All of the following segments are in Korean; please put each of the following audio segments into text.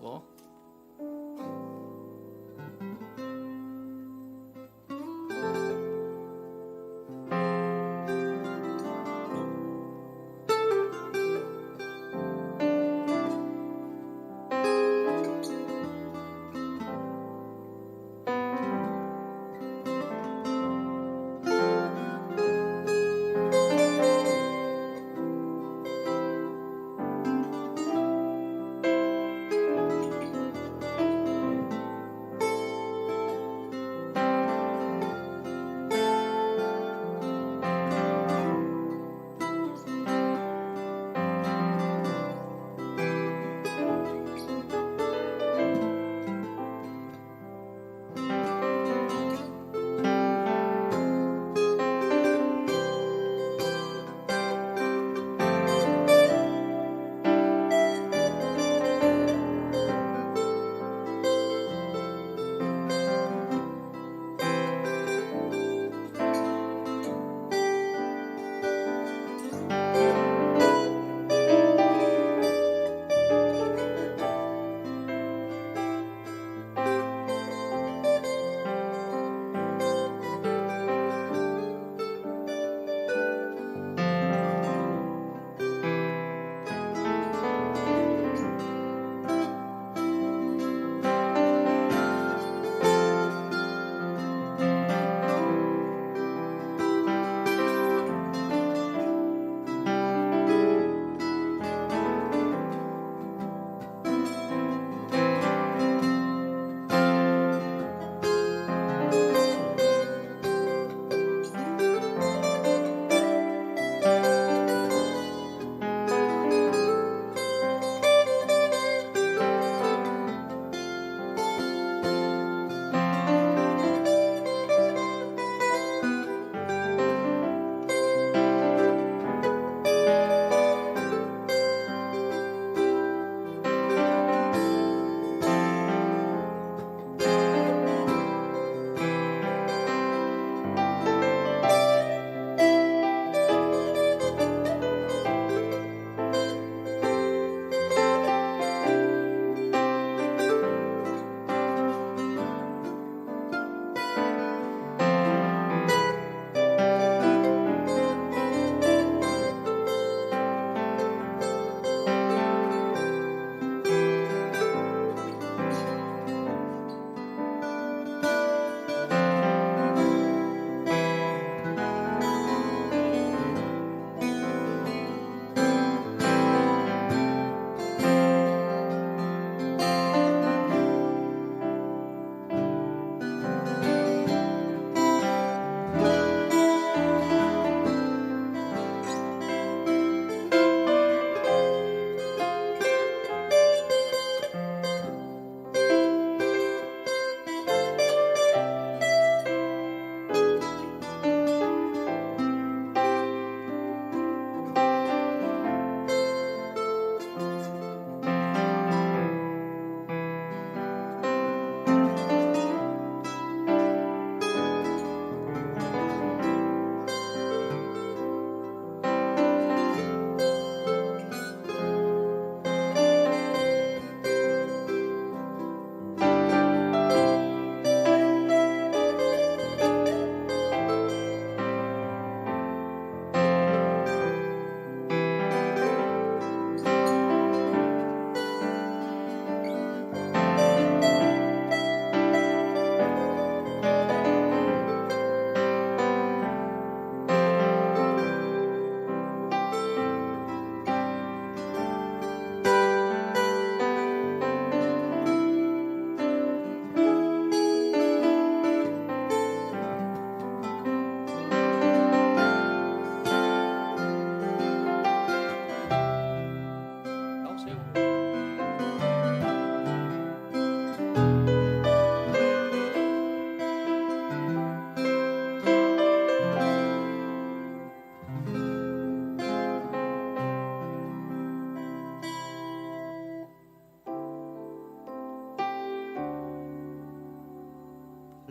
하고.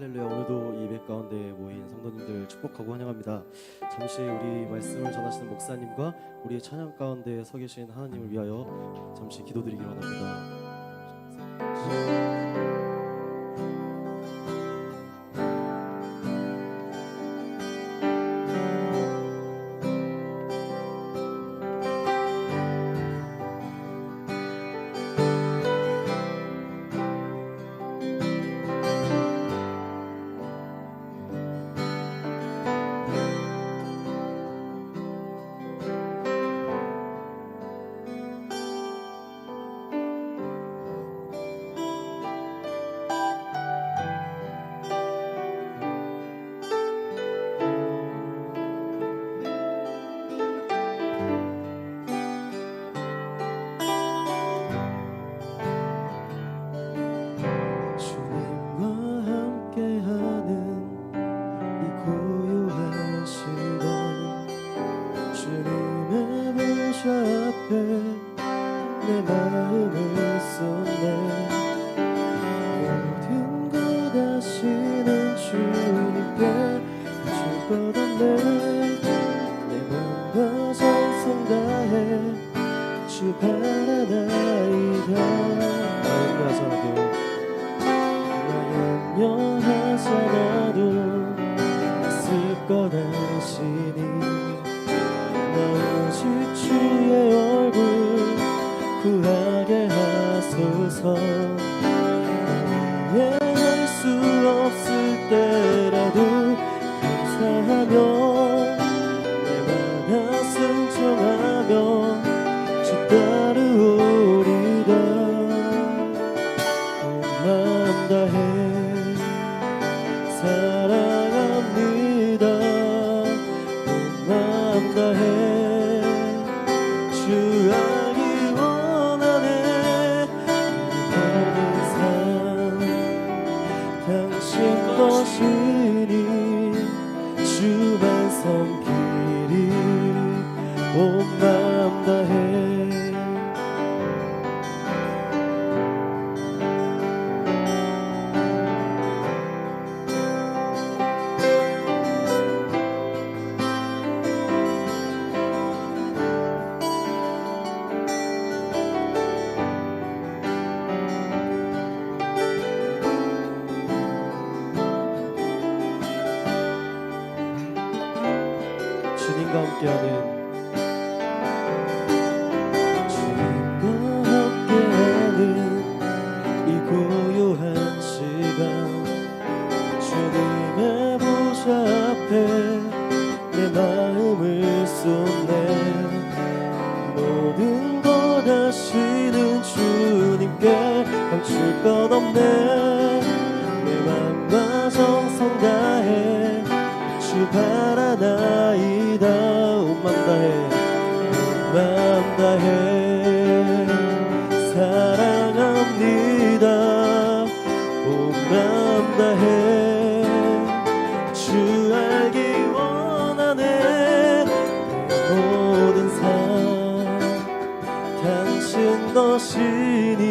할렐루야. 오늘도 예배 가운데 모인 성도님들 축복하고 환영합니다. 잠시 우리 말씀을 전하시는 목사님과 우리의 찬양 가운데 서 계신 하나님을 위하여 잠시 기도드리기 원합니다. 내 마음을 쏟네. 모든 것 아시는 주님께 줄 것 없네. 내 맘과 정성 다해 주 바라나이다. 염려하잖아도 있을 것 아시니 나 오직 주의 얼굴 구하게 하소서. 이해할 수 없을 때라도 감사하며 내마다 순종하며 주 따르오리다. 온 마음 다해 사랑합니다. 온 마음 다해 주 알기 원하네. 모든 삶 당신 것이니 주만 섬기리. 온 마음 다해 주님과 함께하는 이 고요한 시간 주님의 보좌 앞에 내 마음을 쏟네. 모든 것 아시는 주님께 감출 것 없네. 내 맘과 정성 다해 주 바라나이다. 온 맘 다해 온 맘 다해 사랑합니다. 온 맘 다해 주 알기 원하네. 내 모든 삶 당신 것이니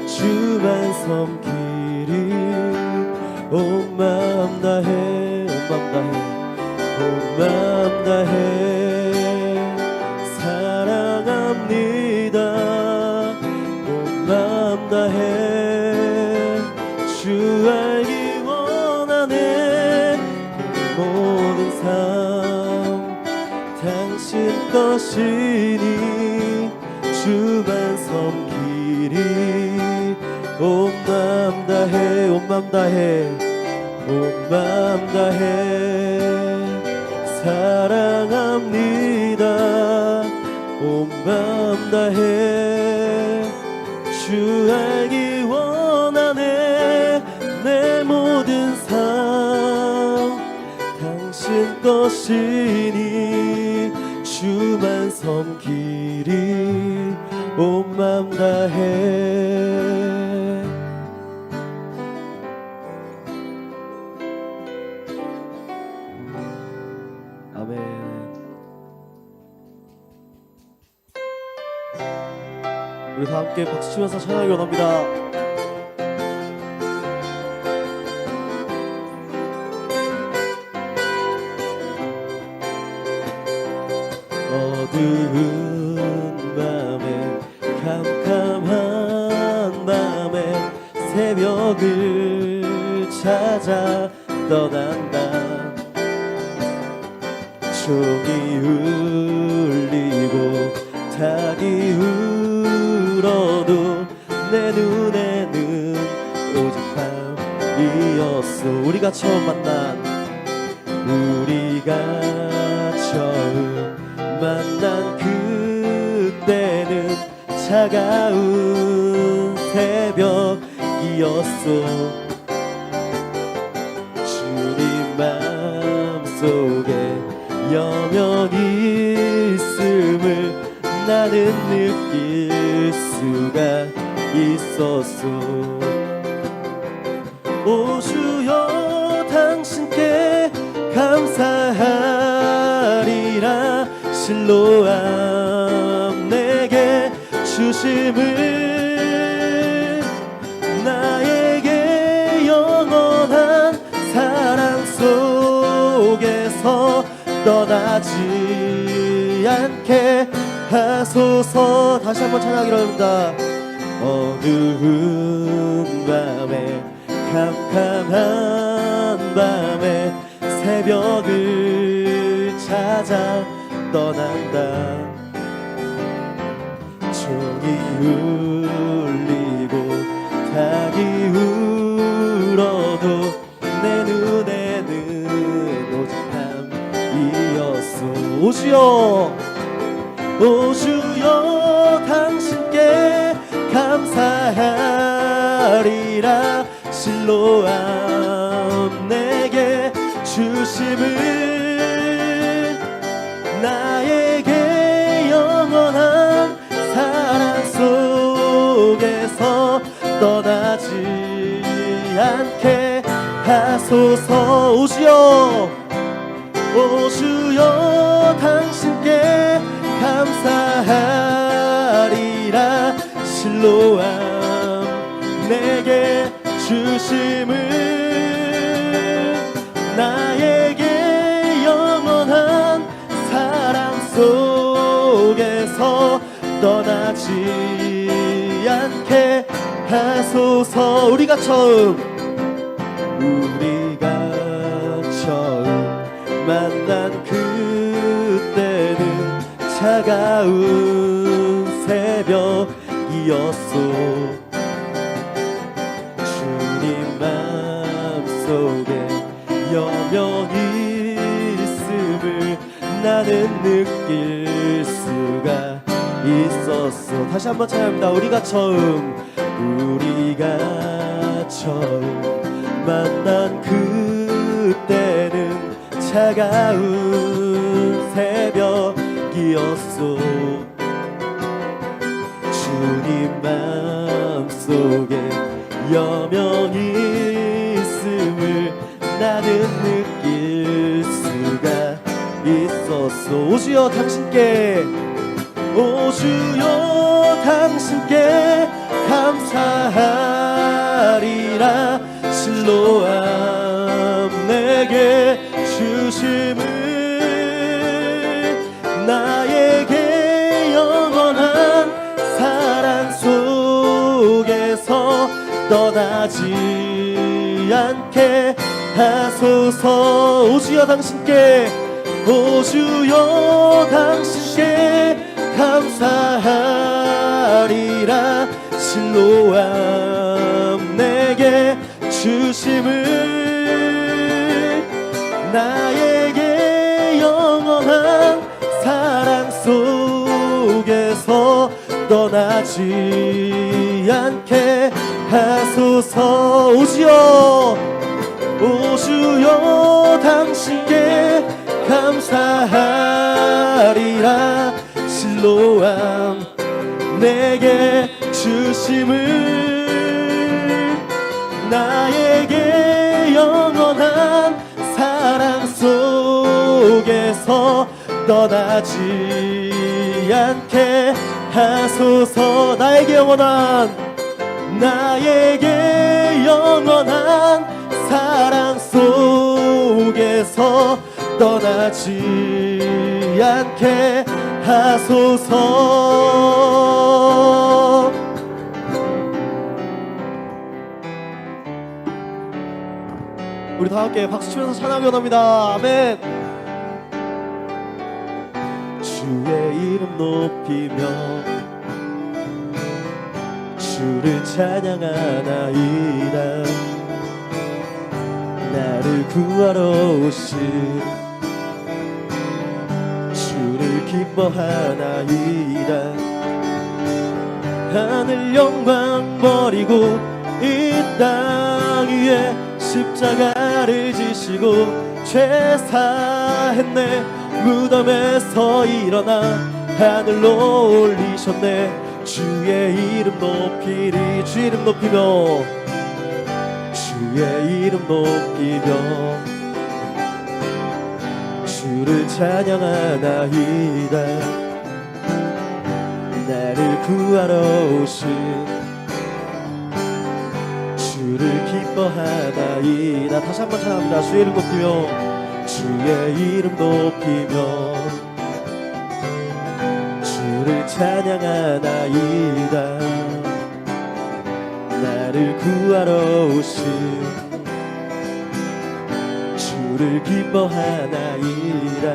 주만 섬기리. 온 맘 다해 온 맘 다해 사랑합니다. 온 맘 다해 주 알기 원하네. 내 모든 삶 당신 것이니 주만 섬기리. 온 맘 다해 온 맘 다해 온 맘 다해 사랑합니다. 온 맘 다해 주 알기 원하네. 내 모든 삶 당신 것이니 주만 섬기리. 온 맘 다해 우리 다 함께 박수 치면서 찬양하기 원합니다. 어두운 밤에 캄캄한 밤 새벽을 찾아 떠난다. 종이 울리고 닭이 울어도 내 눈에는 오직 밤이었어. 우리가 처음 만난 그때는 차가운 새벽이었어. 주님 맘속에 여명이 있음을 나는 느낄 수가 있었어. 오 주여 당신께 감사하리라. 실로암 내게 주심을 나에게 영원한 사랑 속에서 떠나지 않게 하소서. 다시 한번 찬양하기로 합니다. 어두운 밤에 캄캄한 밤에 새벽을 찾아 떠난다. 종이 울리고 닭이 울어도 내 눈에는 오직 밤이었어. 오 주여 당신께 감사하리라. 실로암 내게 주심을 나에게 영원한 사랑 속에서 떠나지 않게 하소서. 오 주여 당신께 감사하리라. 실로암 내게 주심을 나에게 영원한 사랑 속에서 떠나지 않게 하소서. 우리가 처음 만난 그때는 차가운 새벽이었어. 주님 맘속에 여명이 있음을 나는 느낄 수가 있었어. 다시 한번 찬양합니다. 우리가 처음 만난 그때는 차가운 새벽이었어. 주님 맘속에 여명이 있음을 나는 느낄 수가 있었어. 오 주여 당신께 감사하리라. 실로암 내게 주심을 나에게 영원한 사랑 속에서 떠나지 않게 하소서. 오 주여 당신께 감사하리라. 실로암 내게 주심을 나에게 영원한 사랑 속에서 떠나지 않게 하소서. 오 주여 당신께 감사하리라. 실로암 내게 주심을 나에게 영원한 사랑 속에서 떠나지 않게 하소서. 나에게 영원한 사랑 속에서 떠나지 않게 하소서. 다 함께 박수 치면서 찬양하기 원합니다. 아멘. 주의 이름 높이며 주를 찬양하나이다. 나를 구하러 오신 주를 기뻐하나이다. 하늘 영광 버리고 이 땅 위에 십자가를 지시고 죄 사했네. 무덤에서 일어나 하늘로 올리셨네. 주의 이름 높이리. 주의 이름 높이며 주의 이름 높이며 주를 찬양하나이다. 나를 구하러 오신 주를 기뻐하나이다. 다시 한번 찬양합니다. 주의 이름 높이며 주의 이름 높이며 주를 찬양하나이다. 나를 구하러 오신 주를 기뻐하나이다.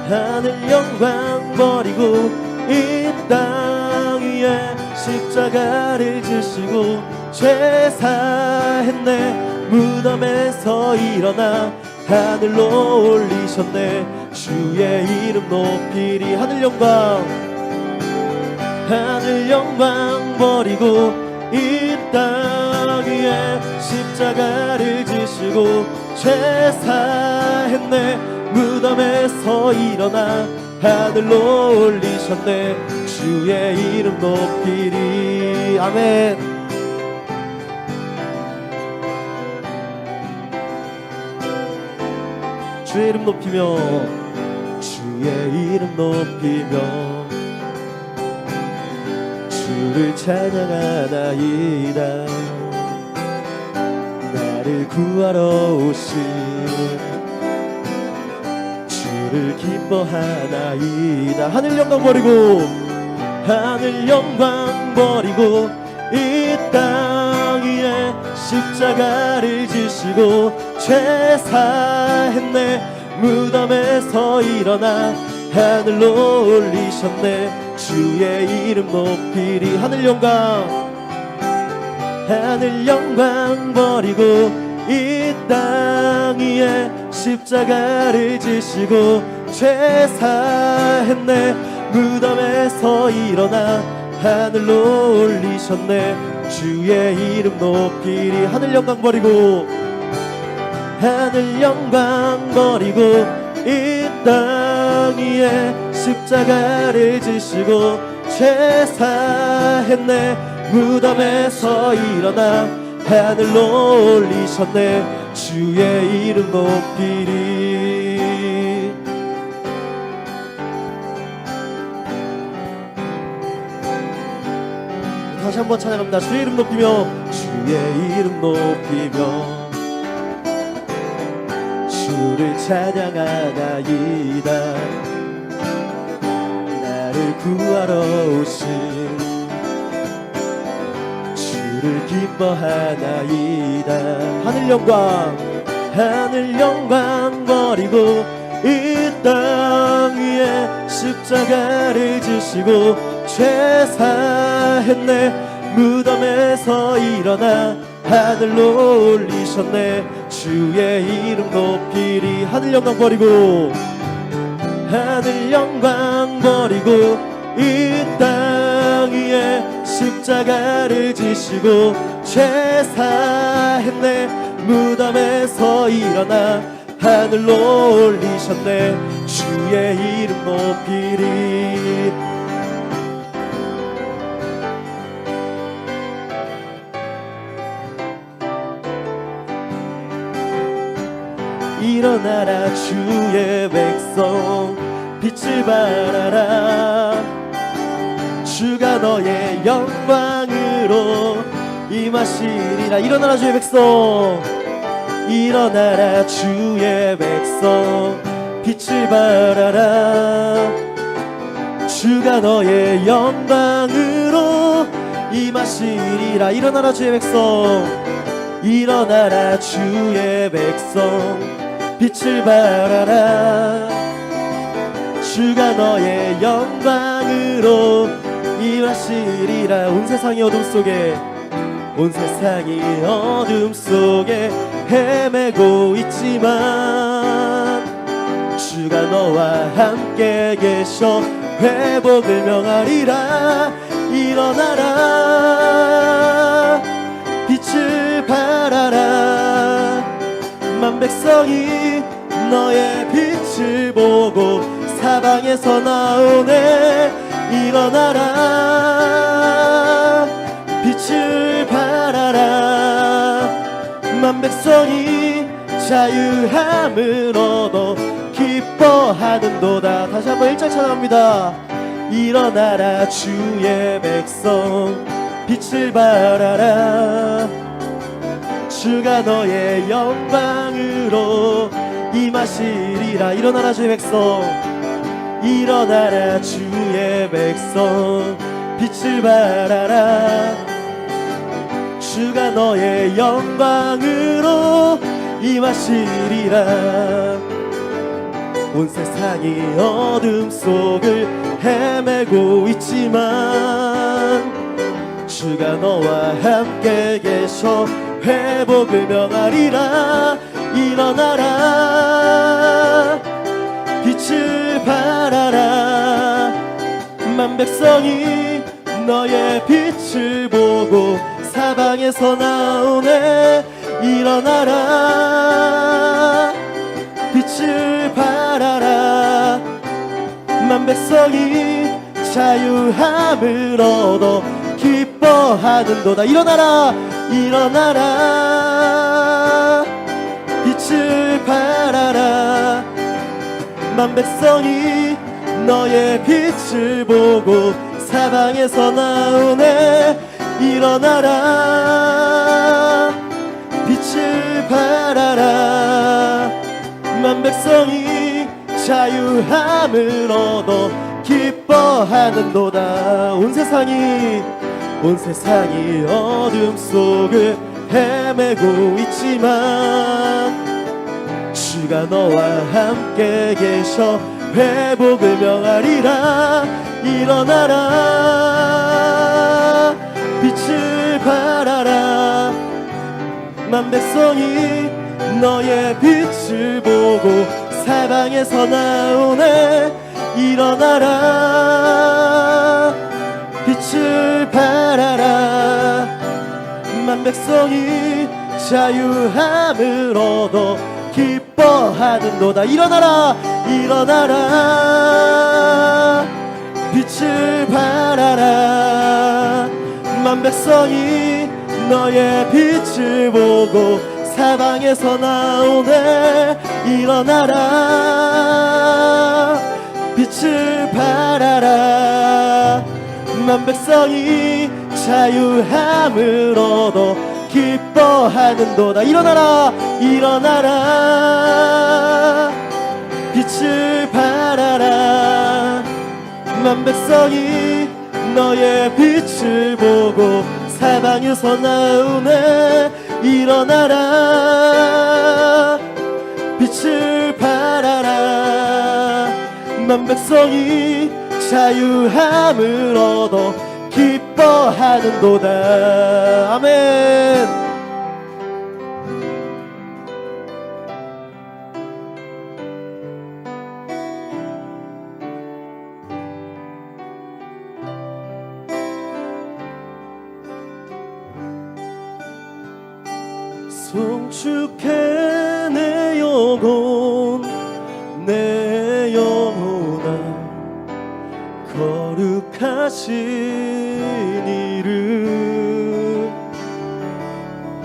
하늘 영광 버리고 이 땅 위에 십자가를 지시고 죄 사했네. 무덤에서 일어나 하늘로 올리셨네. 주의 이름 높이리. 하늘 영광 버리고 이 땅 위에 십자가를 지시고 죄 사했네. 무덤에서 일어나 하늘로 올리셨네. 주의 이름 높이리. 아멘. 주의 이름 높이며 주의 이름 높이며 주를 찬양하나이다. 나를 구하러 오신 주를 기뻐하나이다. 하늘 영광 버리고 이 땅 위에 십자가를 지시고 죄 사했네. 무덤에서 일어나 하늘로 올리셨네. 주의 이름 높이리. 하늘 영광 버리고 이 땅 위에 십자가를 지시고 죄 사했네. 무덤에서 일어나 하늘로 올리셨네. 주의 이름 높이리. 하늘 영광 버리고 이 땅 위에 십자가를 지시고 죄 사했네. 무덤에서 일어나 하늘로 올리셨네. 주의 이름 높이리. 다시 한번 찬양합니다. 주의 이름 높이며 주의 이름 높이며 주를 찬양하나이다. 나를 구하러 오신 주를 기뻐하나이다. 하늘 영광 버리고 이 땅 위에 십자가를 지시고 죄 사했네. 무덤에서 일어나 하늘로 올리셨네. 주의 이름 높이리. 하늘 영광 버리고 이 땅 위에 십자가를 지시고 죄 사했네. 무덤에서 일어나 하늘로 올리셨네. 주의 이름 높이리. 일어나라 주의 백성 빛을 발하라. 주가 너의 영광으로 임하시리라. 일어나라 주의 백성. 일어나라 주의 백성 빛을 발하라. 주가 너의 영광으로 임하시리라. 일어나라 주의 백성. 일어나라 주의 백성 빛을 발하라. 주가 너의 영광으로 임하시리라. 온 세상이 어둠 속에 온 세상이 어둠 속에 헤매고 있지만 주가 너와 함께 계셔 회복을 명하리라. 일어나라 빛을 발하라. 만 백성이 너의 빛을 보고 사방에서 나오네. 일어나라 빛을 발하라. 만 백성이 자유함을 얻어 기뻐하는도다. 다시 한번 1절 찬양합니다. 일어나라 주의 백성 빛을 발하라. 주가 너의 영광으로 임하시리라. 일어나라 주의 백성 일어나라 주의 백성 빛을 발하라. 주가 너의 영광으로 임하시리라. 온 세상이 어둠 속을 헤매고 있지만 주가 너와 함께 계셔 회복을 명하리라. 일어나라 빛을 발하라. 만 백성이 너의 빛을 보고 사방에서 나오네. 일어나라 빛을 발하라. 만 백성이 자유함을 얻어 기뻐하는도다. 일어나라 일어나라 빛을 발하라. 만 백성이 너의 빛을 보고 사방에서 나오네. 일어나라 빛을 발하라. 만 백성이 자유함을 얻어 기뻐하는도다. 온 세상이 어둠 속을 헤매고 있지만 주가 너와 함께 계셔 회복을 명하리라. 일어나라 빛을 발하라. 만 백성이 너의 빛을 보고 사방에서 나오네. 일어나라 빛을 발하라. 만 백성이 자유함을 얻어 기뻐하는도다. 일어나라 일어나라 빛을 발하라. 만 백성이 너의 빛을 보고 사방에서 나오네. 일어나라 빛을 발하라. 만 백성이 자유함을 얻어 기뻐하는도다. 일어나라 일어나라 빛을 발하라. 만 백성이 너의 빛을 보고 사방에서 나오네. 일어나라 빛을 발하라. 만 백성이 자유함을 얻어 기뻐하는도다. 아멘. 송축해 내 영혼 내 영혼아 거룩하신 이름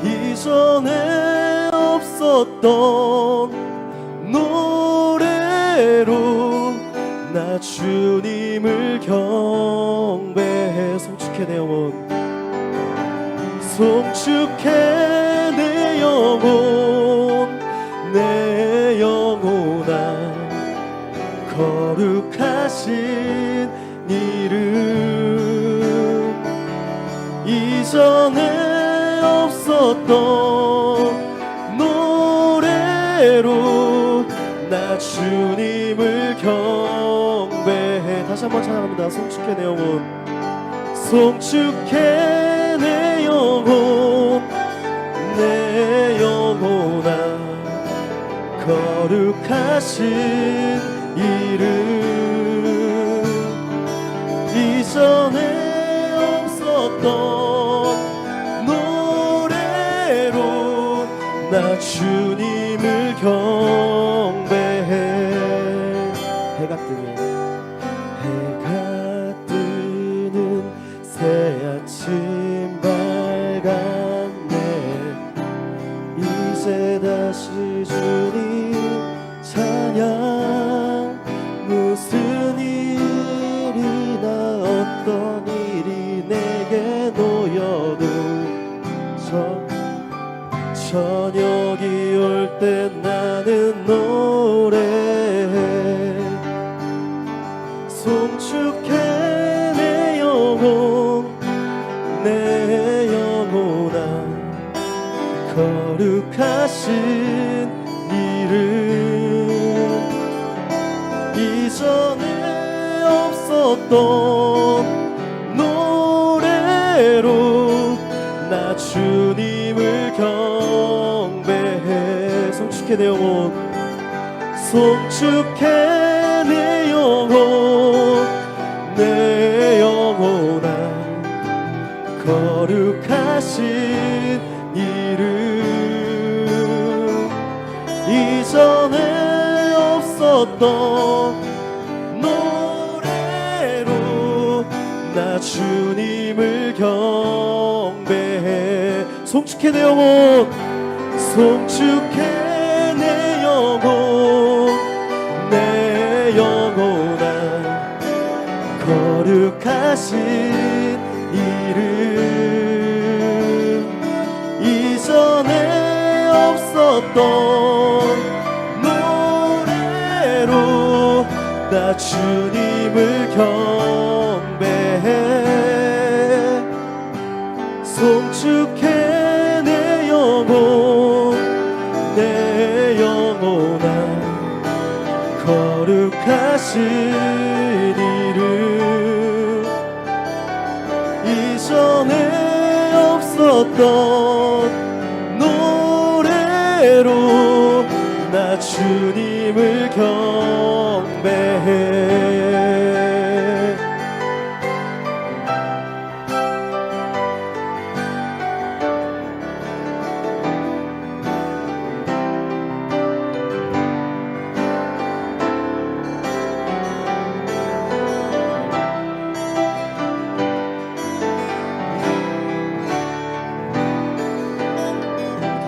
이전에 없었던 노래로 나 주님을 경배해. 송축해 내 영혼 송축해 내 영혼 내 영혼아 거룩하신 이름 이전에 없었던 없었던 노래로 나 주님을 경배해. 다시 한번 찬양합니다. 송축해 내 영혼, 송축해 내 영혼, 내 영혼아 거룩하신 이름. 이전에 없었던 노래로 나 주님을 경배해. 해가 뜨는 새 아침 밝았네. 이제 다시 주님 찬양. 무슨 일이나 어떤 일이 내게 놓여도 저녁이 올 때 나는 노래해. 송축해 내 영혼, 내 영혼아 거룩하신 이름. 이전에 없었던 노래로 나 주님을 경배해. 송축해 내 영혼, 송축해 내 영혼, 내 영혼아 거룩하신 이름. 이전에 없었던 노래로 나 주님을 경배해. 송축해 내 영혼, 송축해 내 영혼, 내 영혼아 거룩하신 이름. 이전에 없었던 노래로 나 주님을 경배해. 송축해 내 영혼, 내 영혼아 거룩하신 이름. 이전에 없었던 노래로 나 주님을 경배해.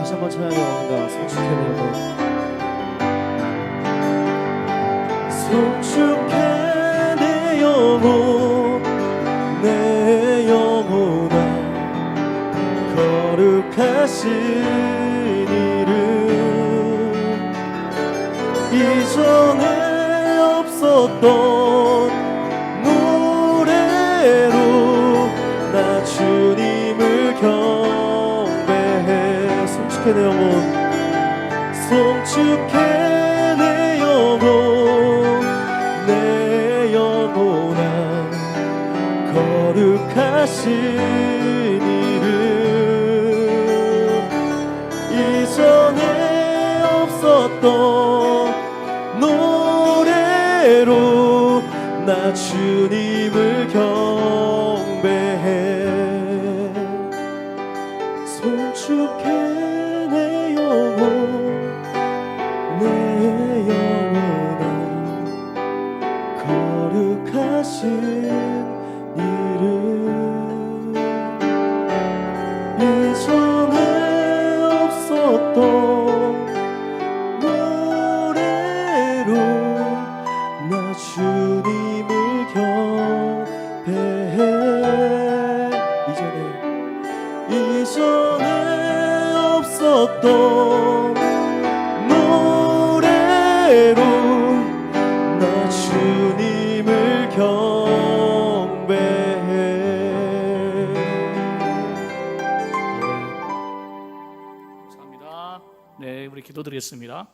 다시 한번 찬양합니다. 송축해 내 영혼, 송축해 내 영혼, 내 영혼아 거룩하신 이름. 이전에 없었던 노래로 나 주님을 경배해. 송축해 내 영혼, 송축해 내 영혼, 내 영혼아 거룩하신 이름. 이전에 없었던 노래로 나 주님을 경배해. 송축해 내 영혼, 내 영혼아 거룩하신 이름. 이전에 없었던 노래로 나 주님을 경배해. 이전에 없었던 노래로 나 주님을 경배해. 우리 기도드리겠습니다.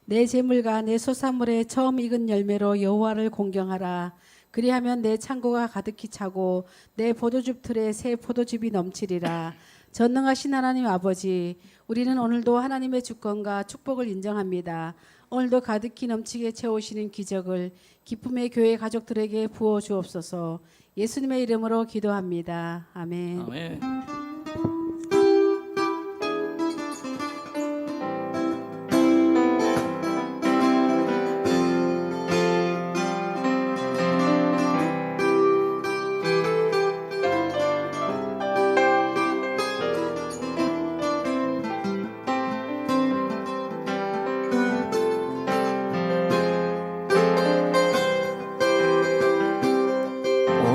내 재물과 내 소산물의 처음 익은 열매로 여호와를 공경하라. 그리하면 내 창고가 가득히 차고 내 포도즙 틀에 새 포도즙이 넘치리라. 전능하신 하나님 아버지, 우리는 오늘도 하나님의 주권과 축복을 인정합니다. 오늘도 가득히 넘치게 채우시는 기적을 기쁨의 교회 가족들에게 부어 주옵소서. 예수님의 이름으로 기도합니다. 아멘. 아멘.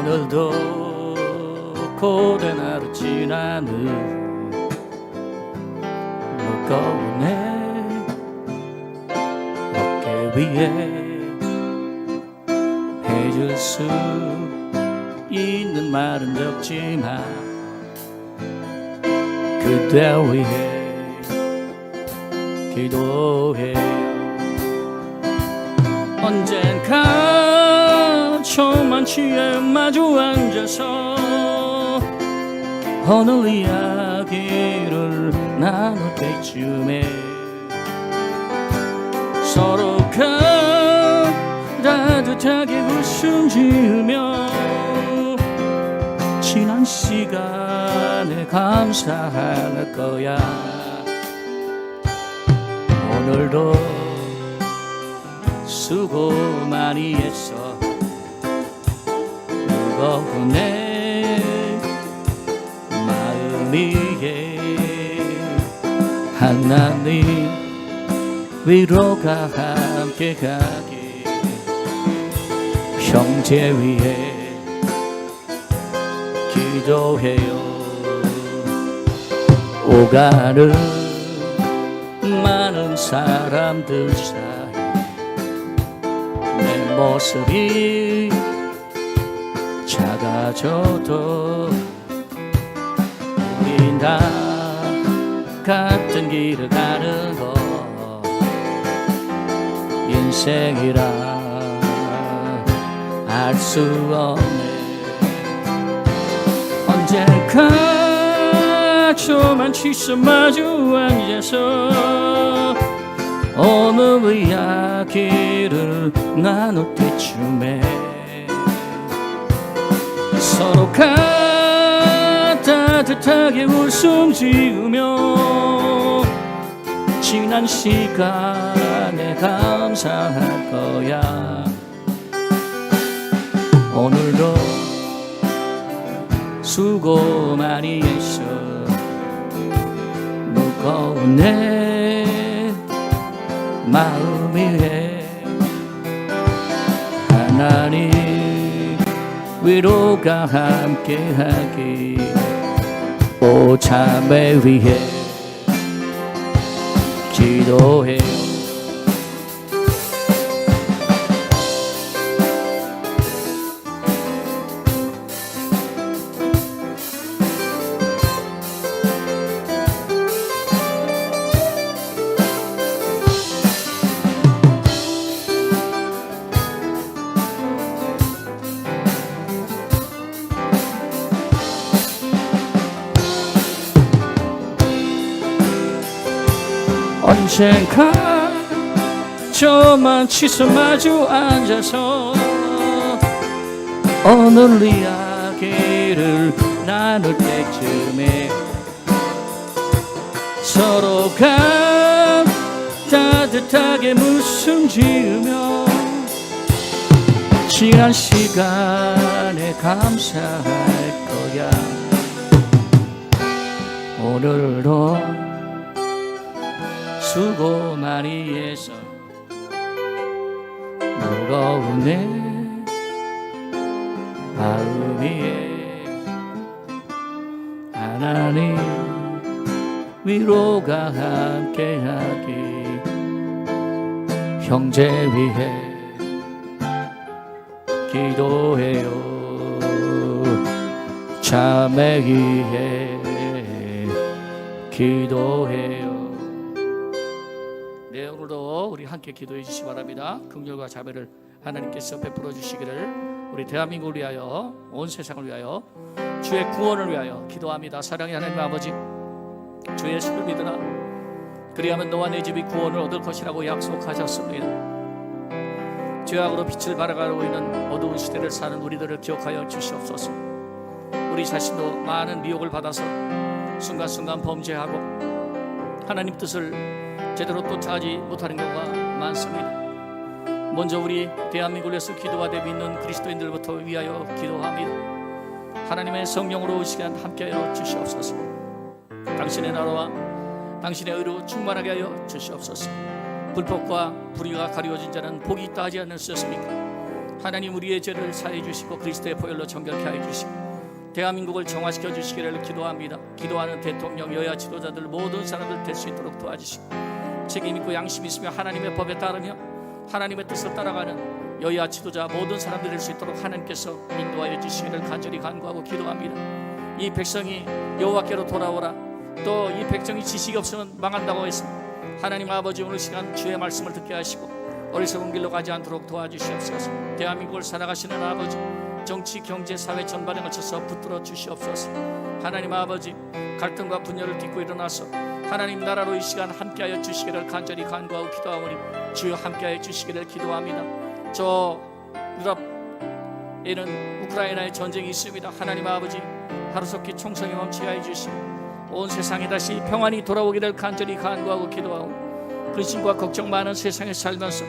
오늘도 고된 하루 지나는 무거운 내 어깨 위에 해줄 수 있는 말은 적지만 그대 위해 기도해. 언젠가 조만치에 마주 앉아서 오늘 이야기를 나눌 때쯤에 서로가 따뜻하게 웃음 지으며 지난 시간에 감사할 거야. 오늘도 수고 많이 했어. 무거운 내 마음 위에 하나님 위로가 함께하게. 형제 위에 기도해요. 오가는 많은 사람들 사이 내 모습이 작아져도 우린 다 같은 길을 가는 거 인생이라 알 수 없네. 언젠가 조만치서 마주 앉아서 오늘 이야기를 나눌 때쯤에 서로가 따뜻하게 웃음 지으며 지난 시간에 감사할 거야. 오늘도 수고 많이 했어. 무거운 내 마음 위에 하나님 위로가 함께하기. 오 참회 위해 기도해요. 언젠가 저만치서 마주 앉아서 오늘 이야기를 나눌 때쯤에 서로가 따뜻하게 웃음 지으며 지난 시간에 감사할 거야. 오늘도 수고 많이 해서 무거운 내 마음 위에 하나님 위로가 함께하기. 형제 위해 기도해요. 참회 위해 기도해요. 네, 오늘도 우리 함께 기도해 주시기 바랍니다. 긍휼과 자비를 하나님께서 베풀어 주시기를 우리 대한민국을 위하여, 온 세상을 위하여, 주의 구원을 위하여 기도합니다. 사랑의 하나님 아버지, 주 예수를 믿으라. 그리하면 너와 내 집이 구원을 얻을 것이라고 약속하셨습니다. 죄악으로 빛을 발아가고 있는 어두운 시대를 사는 우리들을 기억하여 주시옵소서. 우리 자신도 많은 미혹을 받아서 순간순간 범죄하고 하나님 뜻을 제대로 쫓아가지 못하는 경우가 많습니다. 먼저 우리 대한민국을 위해서 기도하되 믿는 그리스도인들부터 위하여 기도합니다. 하나님의 성령으로 이 시간 함께하여 주시옵소서. 당신의 나라와 당신의 의로 충만하게 하여 주시옵소서. 불법과 불의가 가리워진 자는 복이 있다 하지 않으셨습니까? 하나님, 우리의 죄를 사해 주시고 그리스도의 보혈로 정결케 하여 주시고 대한민국을 정화시켜 주시기를 기도합니다. 기도하는 대통령, 여야 지도자들, 모든 사람들 될 수 있도록 도와주시고 책임 있고 양심 있으며 하나님의 법에 따르며 하나님의 뜻을 따라가는 여야 지도자 모든 사람들이 될 수 있도록 하나님께서 인도하여 주시기를 간절히 간구하고 기도합니다. 이 백성이 여호와께로 돌아오라. 또 이 백성이 지식이 없으면 망한다고 했습니다. 하나님 아버지, 오늘 시간 주의 말씀을 듣게 하시고 어리석은 길로 가지 않도록 도와주시옵소서. 대한민국을 살아가시는 아버지, 정치, 경제, 사회 전반에 걸쳐서 붙들어 주시옵소서. 하나님 아버지, 갈등과 분열을 딛고 일어나서 하나님 나라로 이 시간 함께하여 주시기를 간절히 간구하고 기도하오니 주여 함께하여 주시기를 기도합니다. 저 유럽에는 우크라이나의 전쟁이 있습니다. 하나님 아버지, 하루속히 총성이 멈추게 하여 주시고 온 세상에 다시 평안이 돌아오기를 간절히 간구하고 기도하고 근심과 걱정 많은 세상에 살면서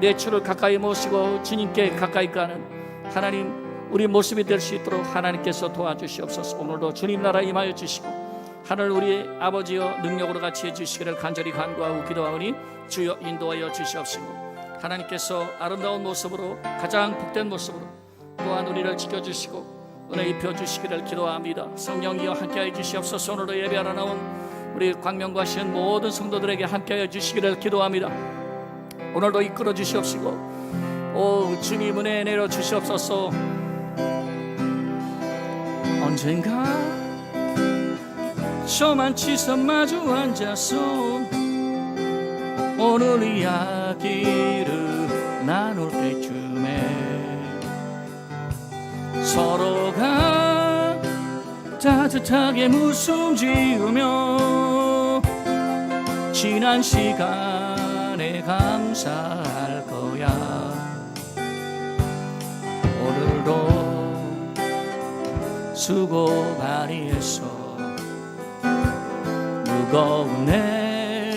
내 주를 가까이 모시고 주님께 가까이 가는 하나님, 우리 모습이 될 수 있도록 하나님께서 도와주시옵소서. 오늘도 주님 나라 임하여 주시고 하늘 우리 아버지여 능력으로 같이 해주시기를 간절히 간구하고 기도하오니 주여 인도하여 주시옵시고 하나님께서 아름다운 모습으로, 가장 복된 모습으로 또한 우리를 지켜주시고 은혜 입혀주시기를 기도합니다. 성령이여 함께하여 주시옵소서. 오늘도 예배하러 나온 우리 광명과 시은 모든 성도들에게 함께하여 주시기를 기도합니다. 오늘도 이끌어 주시옵시고 오 주님 은혜 내려 주시옵소서. 언젠가 저만 치서 마주 앉아서 오늘 이야기를 나눌 때쯤에 서로가 따뜻하게 웃음 지으며 지난 시간에 감사할 거야. 오늘도 수고 많이 했어. 무거운 내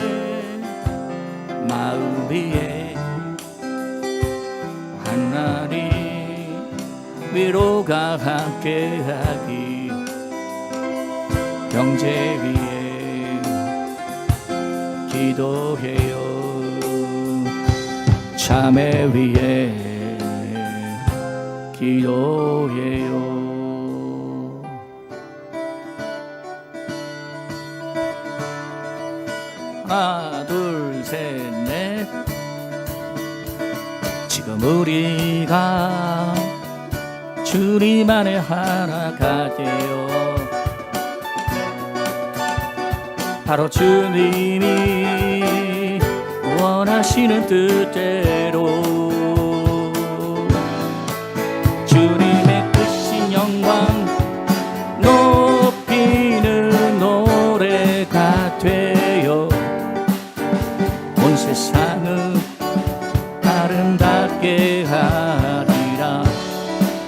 마음 위에 하나님 위로가 함께하기, 경제 위에 기도해요. 참회 위에 기도해요. 하나 둘 셋 넷. 지금 우리가 주님 안에 하나가 되어 바로 주님이 원하시는 뜻대로 주님의 크신 영광 높이는 노래가 되어 온 세상을 아름답게 하리라.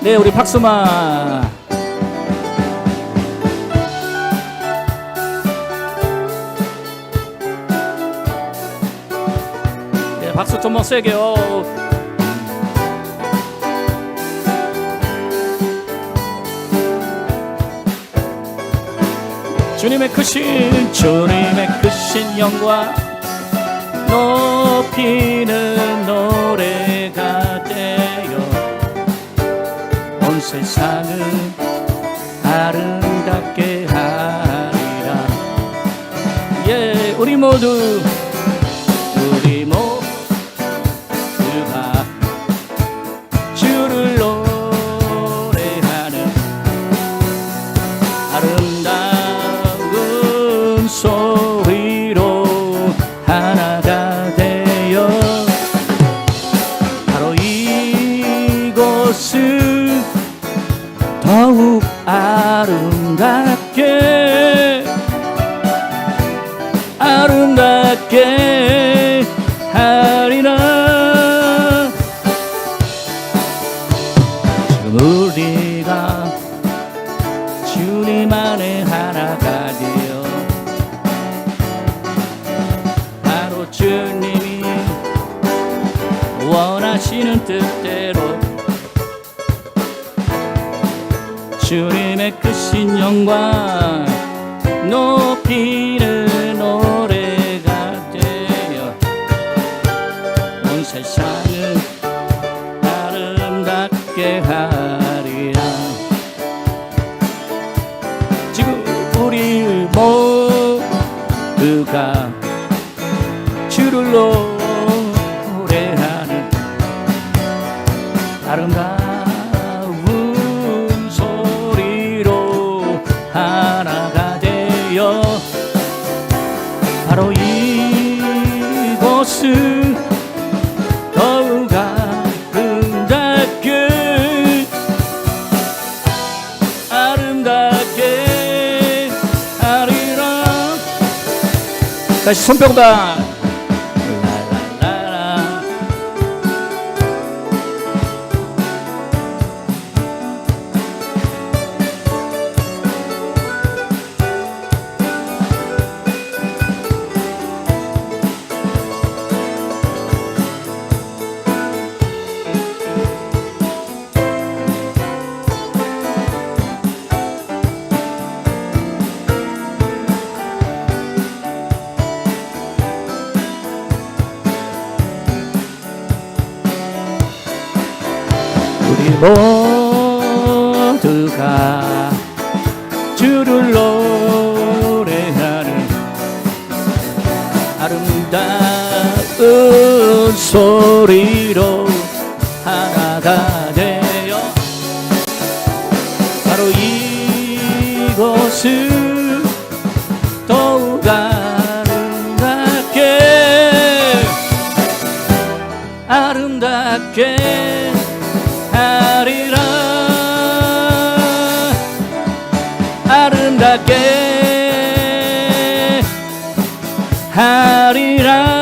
네, 우리 박수만. 네, 박수 좀만 세게요. 주님의 크신 영광 높이는 노래가 되어 온 세상을 아름답게 하리라. 예, 우리 모두가 주를 노래하는 하시는 뜻대로 주님의 크신 영광 높이는 노래가 되어 온 세상을 아름답게 하리라. 지금 우리 모두가 주를 노래하는 아름다운 소리로 하나가 되어 바로 이곳은 더욱 아름답게 하리라. 다시 손뼉다. 랄랄라라. 우리 모두가 주를 노래하는 아름다운 소리로 하나가 되어 바로 이곳은 더욱 아름답게 하리라. 아름답게 하리라.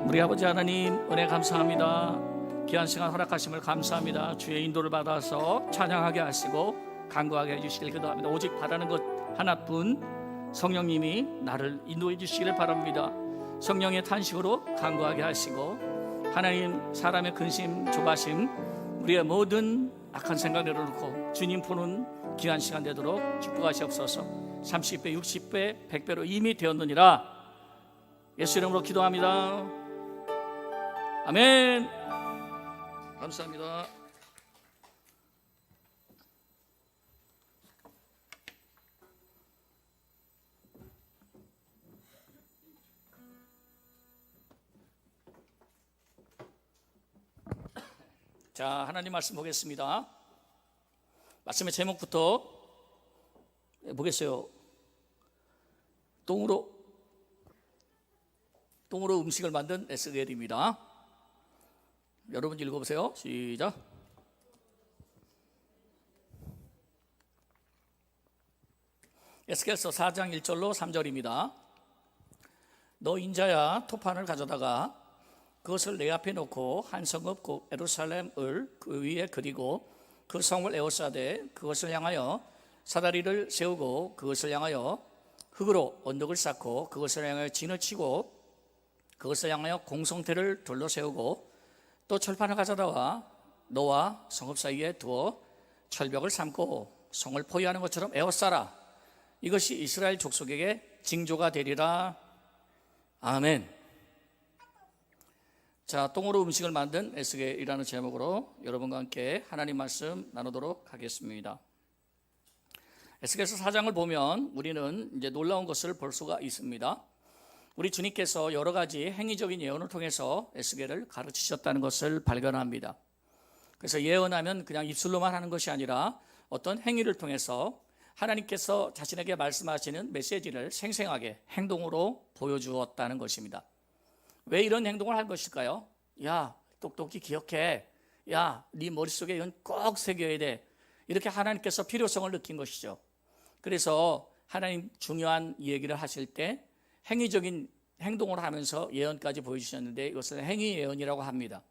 우리 아버지 하나님 은혜 감사합니다. 귀한 시간 허락하심을 감사합니다. 주의 인도를 받아서 찬양하게 하시고 간구하게 해주시길 기도합니다. 오직 바라는 것 하나뿐, 성령님이 나를 인도해 주시기를 바랍니다. 성령의 탄식으로 간구하게 하시고 하나님 사람의 근심 조바심 우리의 모든 악한 생각 내려놓고 주님 보는 귀한 시간 되도록 축복하시옵소서. 30배 60배 100배로 이미 되었느니라. 예수 이름으로 기도합니다. 아멘. 감사합니다. 자, 하나님 말씀 보겠습니다. 말씀의 제목부터 보겠어요. 똥으로 음식을 만든 에스겔입니다. 여러분 읽어보세요. 시작. 에스겔서 4장 1절로 3절입니다. 너 인자야 토판을 가져다가 그것을 내 앞에 놓고 한 성읍 곧 예루살렘을 그 위에 그리고 그 성을 에워싸되 그것을 향하여 사다리를 세우고 그것을 향하여 흙으로 언덕을 쌓고 그것을 향하여 진을 치고 그것을 향하여 공성대를 돌로 세우고 또 철판을 가져다와 너와 성읍 사이에 두어 철벽을 삼고 성을 포위하는 것처럼 에워싸라. 이것이 이스라엘 족속에게 징조가 되리라. 아멘. 자, 똥으로 음식을 만든 에스겔이라는 제목으로 여러분과 함께 하나님 말씀 나누도록 하겠습니다. 에스겔서 4장을 보면 우리는 이제 놀라운 것을 볼 수가 있습니다. 우리 주님께서 여러 가지 행위적인 예언을 통해서 에스겔을 가르치셨다는 것을 발견합니다. 그래서 예언하면 그냥 입술로만 하는 것이 아니라 어떤 행위를 통해서 하나님께서 자신에게 말씀하시는 메시지를 생생하게 행동으로 보여주었다는 것입니다. 왜 이런 행동을 할 것일까요? 야, 똑똑히 기억해. 야, 네 머릿속에 이건 꼭 새겨야 돼. 이렇게 하나님께서 필요성을 느낀 것이죠. 그래서 하나님 중요한 얘기를 하실 때 행위적인 행동을 하면서 예언까지 보여주셨는데 이것을 행위 예언이라고 합니다.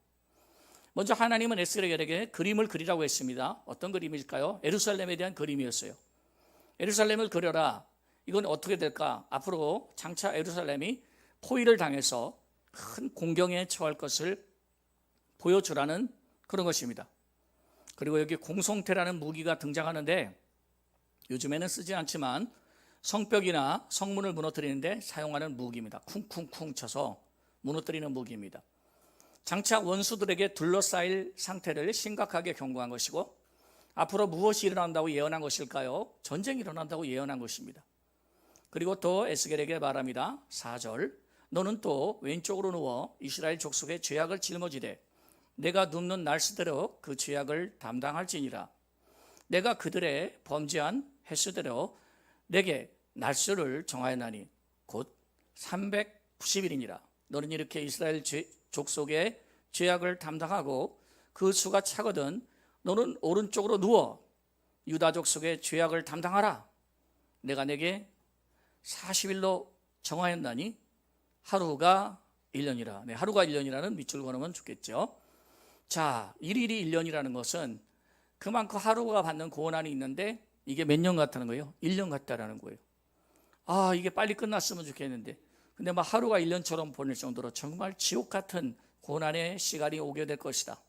먼저 하나님은 에스겔에게 그림을 그리라고 했습니다. 어떤 그림일까요? 예루살렘에 대한 그림이었어요. 예루살렘을 그려라. 이건 어떻게 될까? 앞으로 장차 예루살렘이 포위를 당해서 큰 공경에 처할 것을 보여주라는 그런 것입니다. 그리고 여기 공성태라는 무기가 등장하는데 요즘에는 쓰지 않지만 성벽이나 성문을 무너뜨리는데 사용하는 무기입니다. 쿵쿵쿵 쳐서 무너뜨리는 무기입니다. 장차 원수들에게 둘러싸일 상태를 심각하게 경고한 것이고 앞으로 무엇이 일어난다고 예언한 것일까요? 전쟁이 일어난다고 예언한 것입니다. 그리고 또 에스겔에게 말합니다. 4절 너는 또 왼쪽으로 누워 이스라엘 족속의 죄악을 짊어지되 내가 눕는 날수대로 그 죄악을 담당할지니라. 내가 그들의 범죄한 횟수대로 내게 날수를 정하였나니 곧 390일이니라. 너는 이렇게 이스라엘 족속의 죄악을 담당하고 그 수가 차거든 너는 오른쪽으로 누워 유다 족속의 죄악을 담당하라. 내가 내게 40일로 정하였나니 하루가 1년이라. 네, 하루가 1년이라는 밑줄 그어놓으면 좋겠죠. 자, 일일이 1년이라는 것은 그만큼 하루가 받는 고난이 있는데 이게 몇 년 같다는 거예요? 1년 같다라는 거예요. 아, 이게 빨리 끝났으면 좋겠는데 근데 막 하루가 1년처럼 보낼 정도로 정말 지옥 같은 고난의 시간이 오게 될 것이다.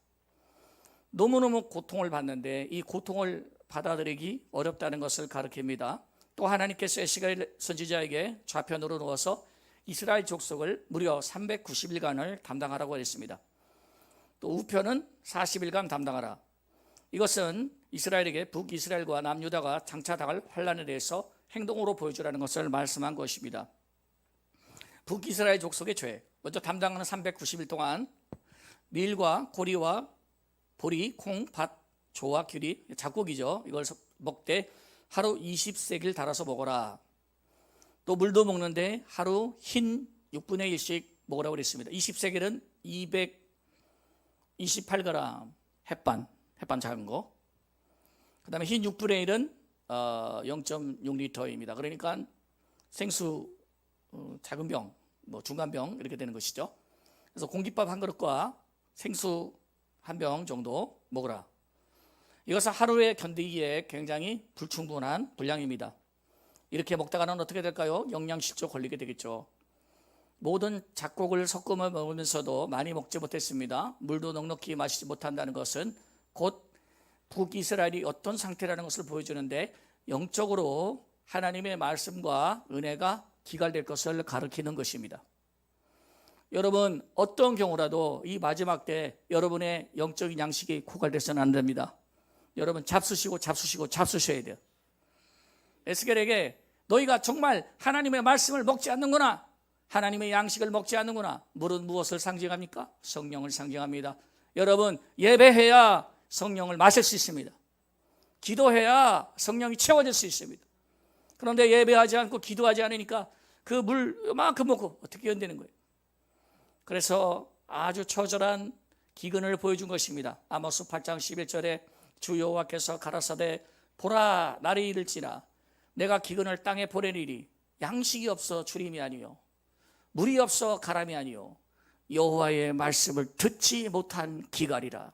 너무너무 고통을 받는데 이 고통을 받아들이기 어렵다는 것을 가르칩니다. 또 하나님께서 에스겔 선지자에게 좌편으로 누워서 이스라엘 족속을 무려 390일간을 담당하라고 했습니다. 또 우편은 40일간 담당하라. 이것은 이스라엘에게 북이스라엘과 남유다가 장차 당할 환난에 대해서 행동으로 보여주라는 것을 말씀한 것입니다. 북이스라엘 족속의 죄 먼저 담당하는 390일 동안 밀과 고리와 보리, 콩, 밭, 조와 귤이 작곡이죠. 이걸 먹되 하루 20세기를 달아서 먹어라. 또 물도 먹는데 하루 흰 6분의 1씩 먹으라고 그랬습니다. 20세겔은 228g 햇반 작은 거. 그 다음에 흰 6분의 1은 0.6리터입니다. 그러니까 생수 작은 병, 뭐 중간 병 이렇게 되는 것이죠. 그래서 공깃밥 한 그릇과 생수 한 병 정도 먹으라. 이것은 하루에 견디기에 굉장히 불충분한 분량입니다. 이렇게 먹다가는 어떻게 될까요? 영양실조 걸리게 되겠죠. 모든 작곡을 섞어 먹으면서도 많이 먹지 못했습니다. 물도 넉넉히 마시지 못한다는 것은 곧 북이스라엘이 어떤 상태라는 것을 보여주는데 영적으로 하나님의 말씀과 은혜가 기갈될 것을 가리키는 것입니다. 여러분 어떤 경우라도 이 마지막 때 여러분의 영적인 양식이 고갈돼서는 안 됩니다. 여러분 잡수셔야 돼요. 에스겔에게 너희가 정말 하나님의 말씀을 먹지 않는구나, 하나님의 양식을 먹지 않는구나. 물은 무엇을 상징합니까? 성령을 상징합니다. 여러분 예배해야 성령을 마실 수 있습니다. 기도해야 성령이 채워질 수 있습니다. 그런데 예배하지 않고 기도하지 않으니까 그 물만큼 먹고 어떻게 견디는 거예요? 그래서 아주 처절한 기근을 보여준 것입니다. 아모스 8장 11절에 주 여호와께서 가라사대 보라 날이 이를지라 내가 기근을 땅에 보내리니 양식이 없어 주림이 아니요 물이 없어 가람이 아니요 여호와의 말씀을 듣지 못한 기갈이라.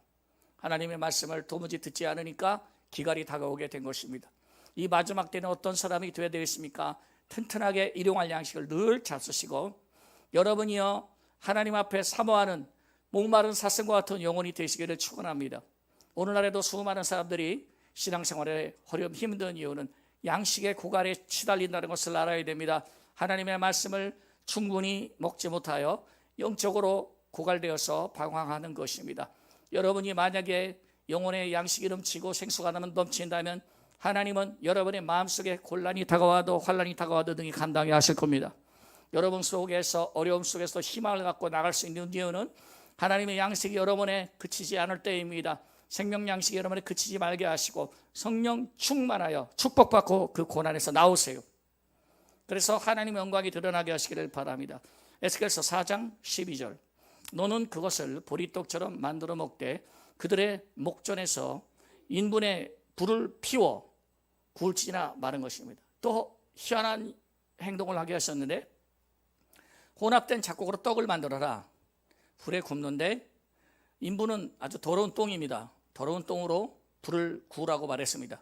하나님의 말씀을 도무지 듣지 않으니까 기갈이 다가오게 된 것입니다. 이 마지막 때는 어떤 사람이 되어야 되겠습니까? 튼튼하게 일용할 양식을 늘 잡수시고 여러분이요 하나님 앞에 사모하는 목마른 사슴과 같은 영혼이 되시기를 축원합니다. 오늘날에도 수많은 사람들이 신앙생활에 힘든 이유는 양식의 고갈에 치달린다는 것을 알아야 됩니다. 하나님의 말씀을 충분히 먹지 못하여 영적으로 고갈되어서 방황하는 것입니다. 여러분이 만약에 영혼의 양식이 넘치고 생수가 넘친다면 하나님은 여러분의 마음속에 곤란이 다가와도 환란이 다가와도 등이 감당해 하실 겁니다. 여러분 속에서 어려움 속에서 희망을 갖고 나갈 수 있는 이유는 하나님의 양식이 여러분에 그치지 않을 때입니다. 생명 양식이 여러분에 그치지 말게 하시고 성령 충만하여 축복받고 그 고난에서 나오세요. 그래서 하나님의 영광이 드러나게 하시기를 바랍니다. 에스겔서 4장 12절 너는 그것을 보리떡처럼 만들어 먹되 그들의 목전에서 인분의 불을 피워 구울지나 마는 것입니다. 또 희한한 행동을 하게 하셨는데 혼합된 작곡으로 떡을 만들어라. 불에 굽는데 인분은 아주 더러운 똥입니다. 더러운 똥으로 불을 구우라고 말했습니다.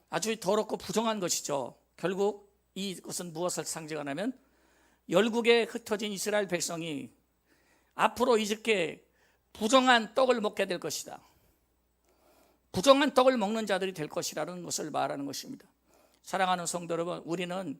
아주 더럽고 부정한 것이죠. 결국 이것은 무엇을 상징하냐면 열국에 흩어진 이스라엘 백성이 앞으로 이렇게 부정한 떡을 먹게 될 것이다. 부정한 떡을 먹는 자들이 될 것이라는 것을 말하는 것입니다. 사랑하는 성도 여러분, 우리는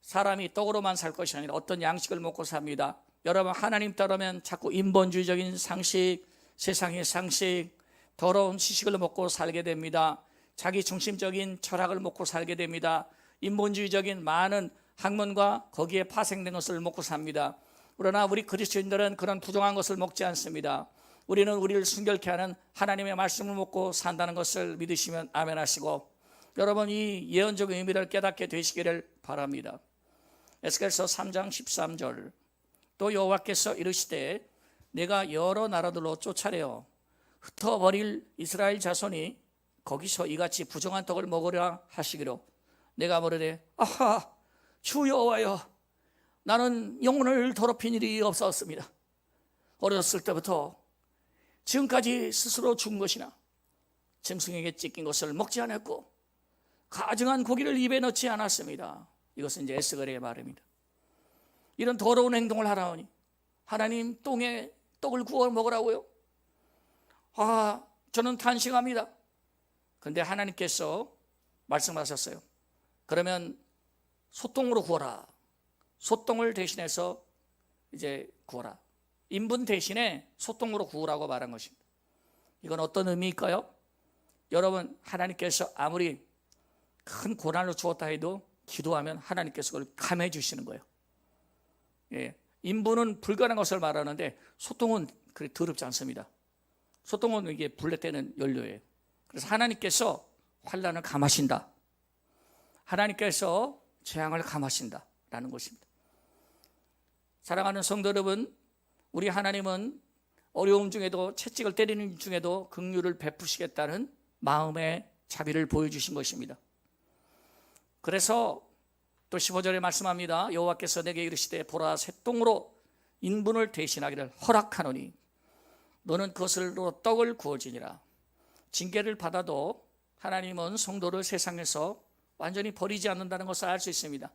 사람이 떡으로만 살 것이 아니라 어떤 양식을 먹고 삽니다. 여러분, 하나님 따르면 자꾸 인본주의적인 상식, 세상의 상식, 더러운 지식을 먹고 살게 됩니다. 자기 중심적인 철학을 먹고 살게 됩니다. 인본주의적인 많은 학문과 거기에 파생된 것을 먹고 삽니다. 그러나 우리 그리스도인들은 그런 부정한 것을 먹지 않습니다. 우리는 우리를 순결케 하는 하나님의 말씀을 먹고 산다는 것을 믿으시면 아멘 하시고, 여러분 이 예언적 의미를 깨닫게 되시기를 바랍니다. 에스겔서 3장 13절, 또 여호와께서 이르시되 내가 여러 나라들로 쫓아내어 흩어버릴 이스라엘 자손이 거기서 이같이 부정한 떡을 먹으려 하시기로 내가 뭐르되 아하 주 여호와여, 나는 영혼을 더럽힌 일이 없었습니다. 어렸을 때부터 지금까지 스스로 죽은 것이나 짐승에게 찢긴 것을 먹지 않았고 가증한 고기를 입에 넣지 않았습니다. 이것은 이제 에스겔의 말입니다. 이런 더러운 행동을 하라오니 하나님 똥에 떡을 구워 먹으라고요? 저는 탄식합니다. 그런데 하나님께서 말씀하셨어요. 그러면 소똥으로 구워라. 소똥을 대신해서 이제 구워라. 인분 대신에 소똥으로 구우라고 말한 것입니다. 이건 어떤 의미일까요? 여러분, 하나님께서 아무리 큰 고난을 주었다 해도 기도하면 하나님께서 그걸 감해 주시는 거예요. 예, 인분은 불가능한 것을 말하는데 소똥은 그렇게 더럽지 않습니다. 소똥은 이게 불에 때는 연료예요. 그래서 하나님께서 환난을 감하신다. 하나님께서 재앙을 감하신다라는 것입니다. 사랑하는 성도 여러분, 우리 하나님은 어려움 중에도 채찍을 때리는 중에도 긍휼을 베푸시겠다는 마음의 자비를 보여주신 것입니다. 그래서 또 15절에 말씀합니다. 여호와께서 내게 이르시되 보라 새똥으로 인분을 대신하기를 허락하노니 너는 그것으로 떡을 구워지니라. 징계를 받아도 하나님은 성도를 세상에서 완전히 버리지 않는다는 것을 알 수 있습니다.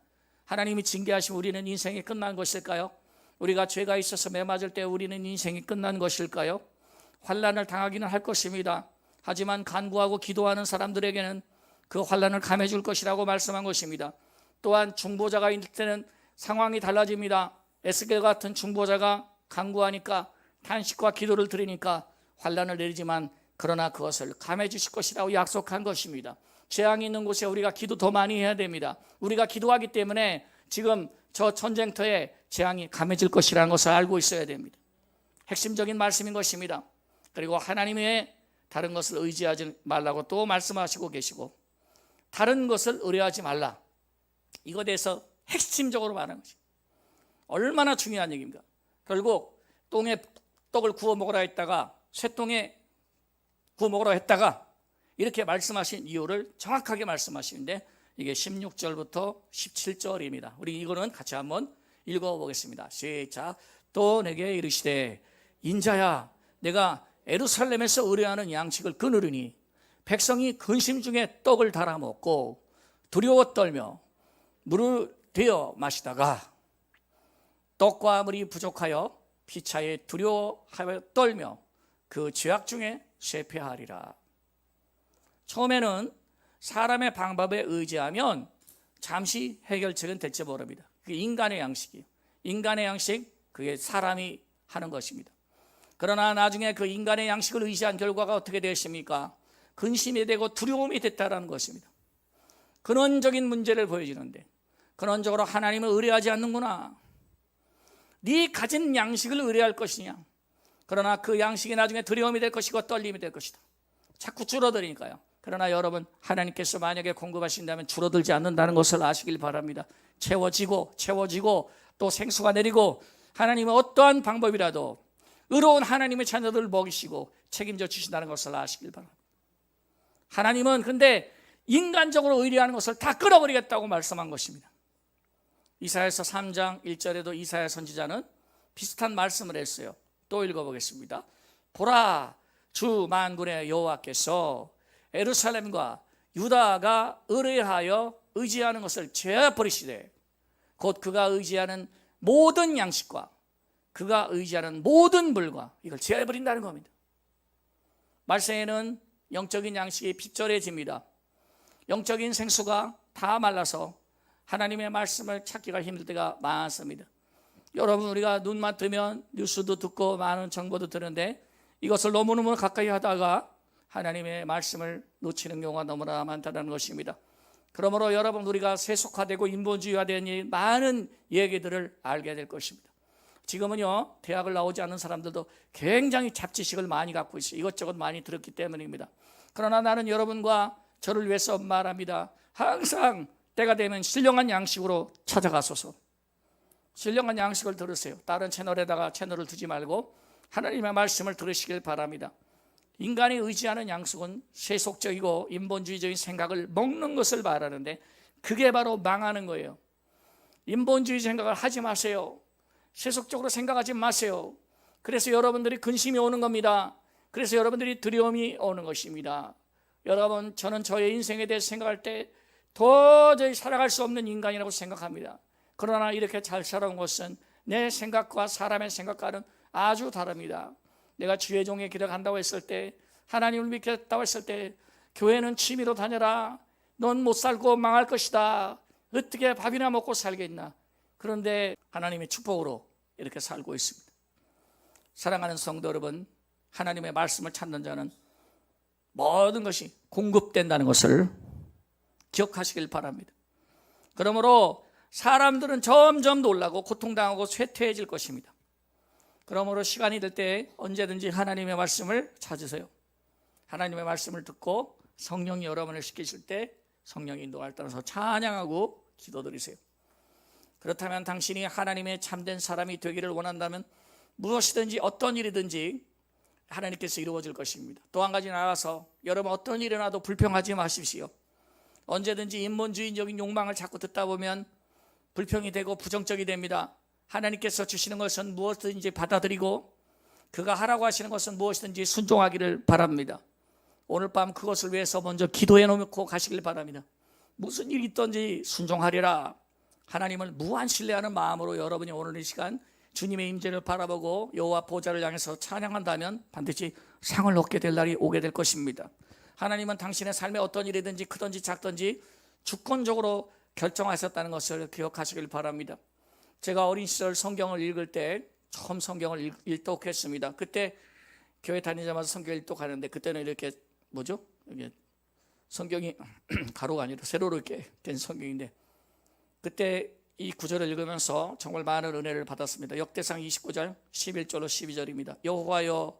하나님이 징계하시면 우리는 인생이 끝난 것일까요? 우리가 죄가 있어서 매맞을 때 우리는 인생이 끝난 것일까요? 환난을 당하기는 할 것입니다. 하지만 간구하고 기도하는 사람들에게는 그 환난을 감해 줄 것이라고 말씀한 것입니다. 또한 중보자가 있을 때는 상황이 달라집니다. 에스겔 같은 중보자가 간구하니까 탄식과 기도를 드리니까 환난을 내리지만 그러나 그것을 감해 주실 것이라고 약속한 것입니다. 재앙이 있는 곳에 우리가 기도 더 많이 해야 됩니다. 우리가 기도하기 때문에 지금 저 전쟁터에 재앙이 감해질 것이라는 것을 알고 있어야 됩니다. 핵심적인 말씀인 것입니다. 그리고 하나님의 다른 것을 의지하지 말라고 또 말씀하시고 계시고, 다른 것을 의뢰하지 말라, 이거에 대해서 핵심적으로 말하는 것입니다. 얼마나 중요한 얘기입니까? 결국 똥에 떡을 구워 먹으라 했다가 쇠똥에 구워 먹으라 했다가 이렇게 말씀하신 이유를 정확하게 말씀하시는데 이게 16절부터 17절입니다. 우리 이거는 같이 한번 읽어보겠습니다. 시작. 또 내게 이르시되 인자야, 내가 예루살렘에서 의뢰하는 양식을 끊으리니 백성이 근심 중에 떡을 달아 먹고 두려워 떨며 물을 되어 마시다가 떡과 물이 부족하여 피차에 두려워하여 떨며 그 죄악 중에 쇠폐하리라. 처음에는 사람의 방법에 의지하면 잠시 해결책은 될지 모릅니다. 그게 인간의 양식이에요. 인간의 양식, 그게 사람이 하는 것입니다. 그러나 나중에 그 인간의 양식을 의지한 결과가 어떻게 되십니까? 근심이 되고 두려움이 됐다는 것입니다. 근원적인 문제를 보여주는데 근원적으로 하나님을 의뢰하지 않는구나. 네 가진 양식을 의뢰할 것이냐. 그러나 그 양식이 나중에 두려움이 될 것이고 떨림이 될 것이다. 자꾸 줄어드니까요. 그러나 여러분, 하나님께서 만약에 공급하신다면 줄어들지 않는다는 것을 아시길 바랍니다. 채워지고 또 생수가 내리고 하나님은 어떠한 방법이라도 의로운 하나님의 자녀들을 먹이시고 책임져 주신다는 것을 아시길 바랍니다. 하나님은 근데 인간적으로 의뢰하는 것을 다 끊어버리겠다고 말씀한 것입니다. 이사야서 3장 1절에도 이사야 선지자는 비슷한 말씀을 했어요. 또 읽어보겠습니다. 보라, 주 만군의 여호와께서 예루살렘과 유다가 의뢰하여 의지하는 것을 제어버리시되 곧 그가 의지하는 모든 양식과 그가 의지하는 모든 물과 이걸 제어버린다는 겁니다. 말세에는 영적인 양식이 빗절해집니다. 영적인 생수가 다 말라서 하나님의 말씀을 찾기가 힘들 때가 많습니다. 여러분, 우리가 눈만 뜨면 뉴스도 듣고 많은 정보도 듣는데 이것을 너무너무 가까이 하다가 하나님의 말씀을 놓치는 경우가 너무나 많다는 것입니다. 그러므로 여러분, 우리가 세속화되고 인본주의화된 이 많은 얘기들을 알게 될 것입니다. 지금은요, 대학을 나오지 않는 사람들도 굉장히 잡지식을 많이 갖고 있어요. 이것저것 많이 들었기 때문입니다. 그러나 나는 여러분과 저를 위해서 말합니다. 항상 때가 되면 신령한 양식으로 찾아가소서. 신령한 양식을 들으세요. 다른 채널에다가 채널을 두지 말고 하나님의 말씀을 들으시길 바랍니다. 인간이 의지하는 양식은 세속적이고 인본주의적인 생각을 먹는 것을 말하는데 그게 바로 망하는 거예요. 인본주의 생각을 하지 마세요. 세속적으로 생각하지 마세요. 그래서 여러분들이 근심이 오는 겁니다. 그래서 여러분들이 두려움이 오는 것입니다. 여러분, 저는 저의 인생에 대해서 생각할 때 도저히 살아갈 수 없는 인간이라고 생각합니다. 그러나 이렇게 잘 살아온 것은 내 생각과 사람의 생각과는 아주 다릅니다. 내가 주의 종에 기도한다고 했을 때, 하나님을 믿겠다고 했을 때, 교회는 취미로 다녀라, 넌 못 살고 망할 것이다, 어떻게 밥이나 먹고 살겠나. 그런데 하나님의 축복으로 이렇게 살고 있습니다. 사랑하는 성도 여러분, 하나님의 말씀을 찾는 자는 모든 것이 공급된다는 것을 기억하시길 바랍니다. 그러므로 사람들은 점점 놀라고 고통당하고 쇠퇴해질 것입니다. 그러므로 시간이 될 때 언제든지 하나님의 말씀을 찾으세요. 하나님의 말씀을 듣고 성령이 여러분을 시키실 때 성령의 인도를 따라서 찬양하고 기도드리세요. 그렇다면 당신이 하나님의 참된 사람이 되기를 원한다면 무엇이든지 어떤 일이든지 하나님께서 이루어질 것입니다. 또 한 가지 나아가서 여러분, 어떤 일이 나도 불평하지 마십시오. 언제든지 인본주의적인 욕망을 자꾸 듣다 보면 불평이 되고 부정적이 됩니다. 하나님께서 주시는 것은 무엇든지 받아들이고 그가 하라고 하시는 것은 무엇이든지 순종하기를 바랍니다. 오늘 밤 그것을 위해서 먼저 기도해 놓고 가시길 바랍니다. 무슨 일이 있든지 순종하리라. 하나님을 무한 신뢰하는 마음으로 여러분이 오늘 이 시간 주님의 임재를 바라보고 여호와 보좌를 향해서 찬양한다면 반드시 상을 얻게 될 날이 오게 될 것입니다. 하나님은 당신의 삶에 어떤 일이든지 크든지 작든지 주권적으로 결정하셨다는 것을 기억하시길 바랍니다. 제가 어린 시절 성경을 읽을 때 처음 성경을 일독했습니다. 그때 교회 다니자마자 성경 일독하는데 그때는 이렇게 이게 성경이 가로가 아니라 세로로 이렇게 된 성경인데 그때 이 구절을 읽으면서 정말 많은 은혜를 받았습니다. 역대상 29절 11절로 12절입니다. 여호와여,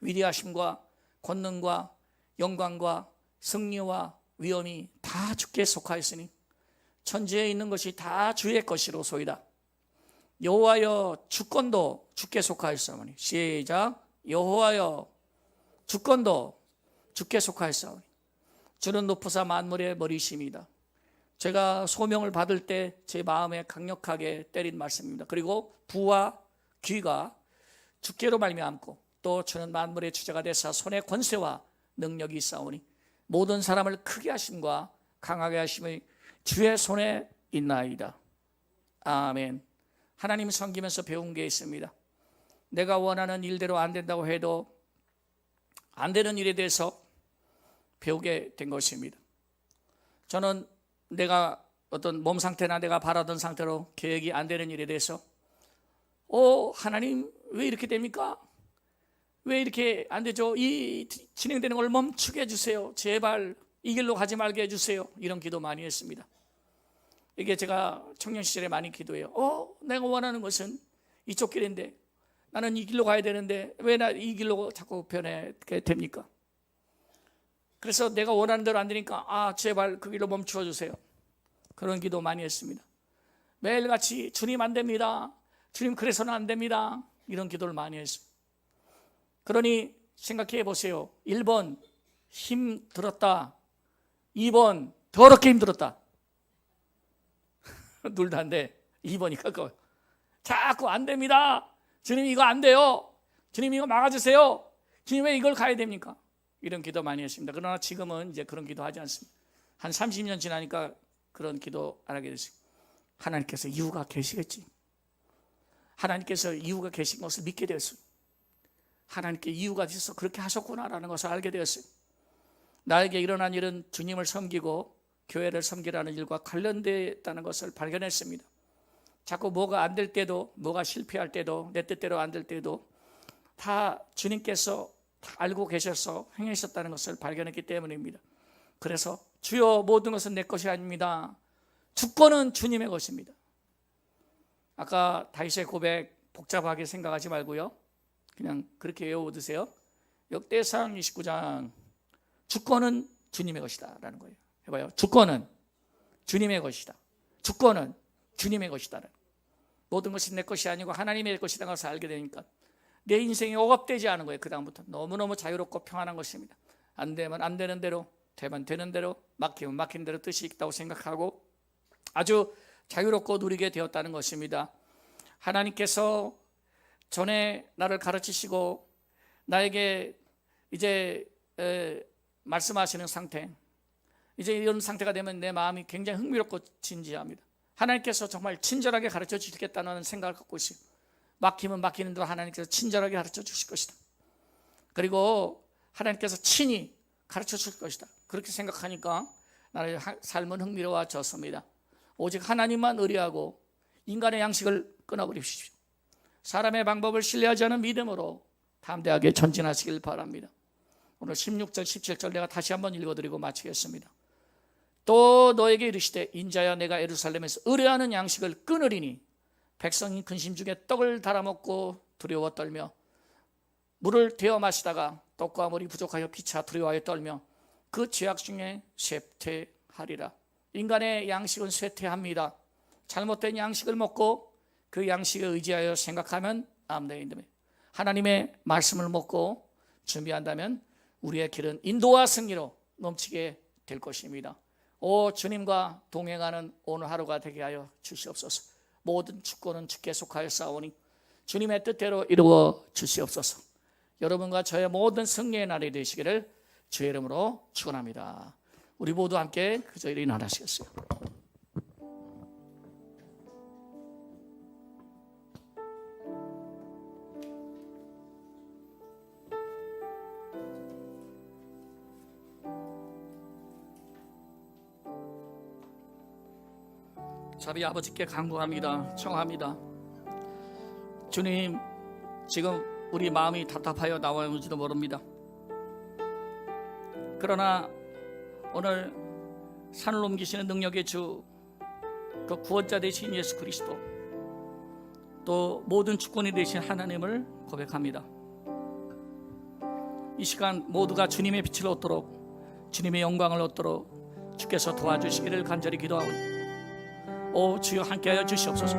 위대하심과 권능과 영광과 승리와 위엄이 다 주께 속하였으니 천지에 있는 것이 다 주의 것이로소이다. 여호와여, 주권도 주께 속하였사오니. 시작. 여호와여, 주권도 주께 속하였사오니 주는 높으사 만물의 머리심이다. 제가 소명을 받을 때 제 마음에 강력하게 때린 말씀입니다. 그리고 부와 귀가 주께로 말미암고 또 주는 만물의 주제가 되사 손에 권세와 능력이 있사오니 모든 사람을 크게 하심과 강하게 하심의 주의 손에 있나이다. 아멘. 하나님 섬기면서 배운 게 있습니다. 내가 원하는 일대로 안 된다고 해도 안 되는 일에 대해서 배우게 된 것입니다. 저는 내가 어떤 몸 상태나 내가 바라던 상태로 계획이 안 되는 일에 대해서 하나님 왜 이렇게 됩니까? 왜 이렇게 안 되죠? 이 진행되는 걸 멈추게 해주세요. 제발 이 길로 가지 말게 해주세요. 이런 기도 많이 했습니다. 이게 제가 청년 시절에 많이 기도해요. 내가 원하는 것은 이쪽 길인데 나는 이 길로 가야 되는데 왜 나 이 길로 자꾸 변하게 됩니까? 그래서 내가 원하는 대로 안 되니까 제발 그 길로 멈추어 주세요. 그런 기도 많이 했습니다. 매일같이 주님 안 됩니다. 주님 그래서는 안 됩니다. 이런 기도를 많이 했습니다. 그러니 생각해 보세요. 1번 힘 들었다. 2번 더럽게 힘들었다. 둘 다 안 돼. 2번이 가까워요. 자꾸 안 됩니다. 주님 이거 안 돼요. 주님 이거 막아주세요. 주님 왜 이걸 가야 됩니까? 이런 기도 많이 했습니다. 그러나 지금은 이제 그런 기도 하지 않습니다. 한 30년 지나니까 그런 기도 안 하게 됐어요. 하나님께서 이유가 계시겠지. 하나님께서 이유가 계신 것을 믿게 되었어요. 하나님께 이유가 있어서 그렇게 하셨구나라는 것을 알게 되었어요. 나에게 일어난 일은 주님을 섬기고 교회를 섬기라는 일과 관련되었다는 것을 발견했습니다. 자꾸 뭐가 안 될 때도, 뭐가 실패할 때도, 내 뜻대로 안 될 때도 다 주님께서 다 알고 계셔서 행하셨다는 것을 발견했기 때문입니다. 그래서 주여 모든 것은 내 것이 아닙니다. 주권은 주님의 것입니다. 아까 다윗의 고백 복잡하게 생각하지 말고요, 그냥 그렇게 외워두세요. 역대상 29장 주권은 주님의 것이다 라는 거예요. 해봐요. 주권은 주님의 것이다. 주권은 주님의 것이다. 모든 것이 내 것이 아니고 하나님의 것이라는 것을 알게 되니까 내 인생이 억압되지 않은 거예요. 그 다음부터 너무너무 자유롭고 평안한 것입니다. 안 되면 안 되는 대로, 되면 되는 대로, 막히면 막힌 대로 뜻이 있다고 생각하고 아주 자유롭고 누리게 되었다는 것입니다. 하나님께서 전에 나를 가르치시고 나에게 이제 말씀하시는 상태, 이제 이런 상태가 되면 내 마음이 굉장히 흥미롭고 진지합니다. 하나님께서 정말 친절하게 가르쳐 주시겠다는 생각을 갖고 있어요. 막히면 막히는 대로 하나님께서 친절하게 가르쳐 주실 것이다. 그리고 하나님께서 친히 가르쳐 주실 것이다. 그렇게 생각하니까 나의 삶은 흥미로워졌습니다. 오직 하나님만 의뢰하고 인간의 양식을 끊어버리십시오. 사람의 방법을 신뢰하지 않은 믿음으로 담대하게 전진하시길 바랍니다. 오늘 16절 17절 내가 다시 한번 읽어드리고 마치겠습니다. 또 너에게 이르시되 인자야 내가 예루살렘에서 의뢰하는 양식을 끊으리니 백성이 근심 중에 떡을 달아먹고 두려워 떨며 물을 데워 마시다가 떡과 물이 부족하여 피차 두려워하여 떨며 그 죄악 중에 쇠퇴하리라. 인간의 양식은 쇠퇴합니다. 잘못된 양식을 먹고 그 양식에 의지하여 생각하면 암내인데 하나님의 말씀을 먹고 준비한다면 우리의 길은 인도와 승리로 넘치게 될 것입니다. 오 주님과 동행하는 오늘 하루가 되게 하여 주시옵소서. 모든 주권은 주께 속하여 싸우니 주님의 뜻대로 이루어 주시옵소서. 여러분과 저의 모든 승리의 날이 되시기를 주의 이름으로 축원합니다. 우리 모두 함께 그 자리에 일어나시겠어요. 자비 아버지께 간구합니다. 청합니다. 주님, 지금 우리 마음이 답답하여 나오는지도 모릅니다. 그러나 오늘 산을 옮기시는 능력의 주, 그 구원자 되신 예수 그리스도, 또 모든 주권이 되신 하나님을 고백합니다. 이 시간 모두가 주님의 빛을 얻도록, 주님의 영광을 얻도록 주께서 도와주시기를 간절히 기도하오니 오 주여 함께하여 주시옵소서.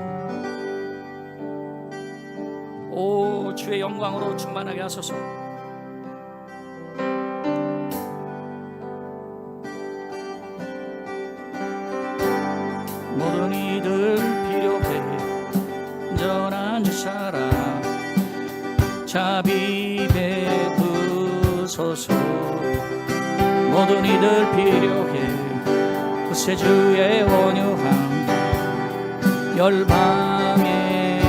오 주의 영광으로 충만하게 하소서. 모든 이들 필요해 전한 사랑 자비 베푸소서. 모든 이들 필요해 구세주의 온유함 열방의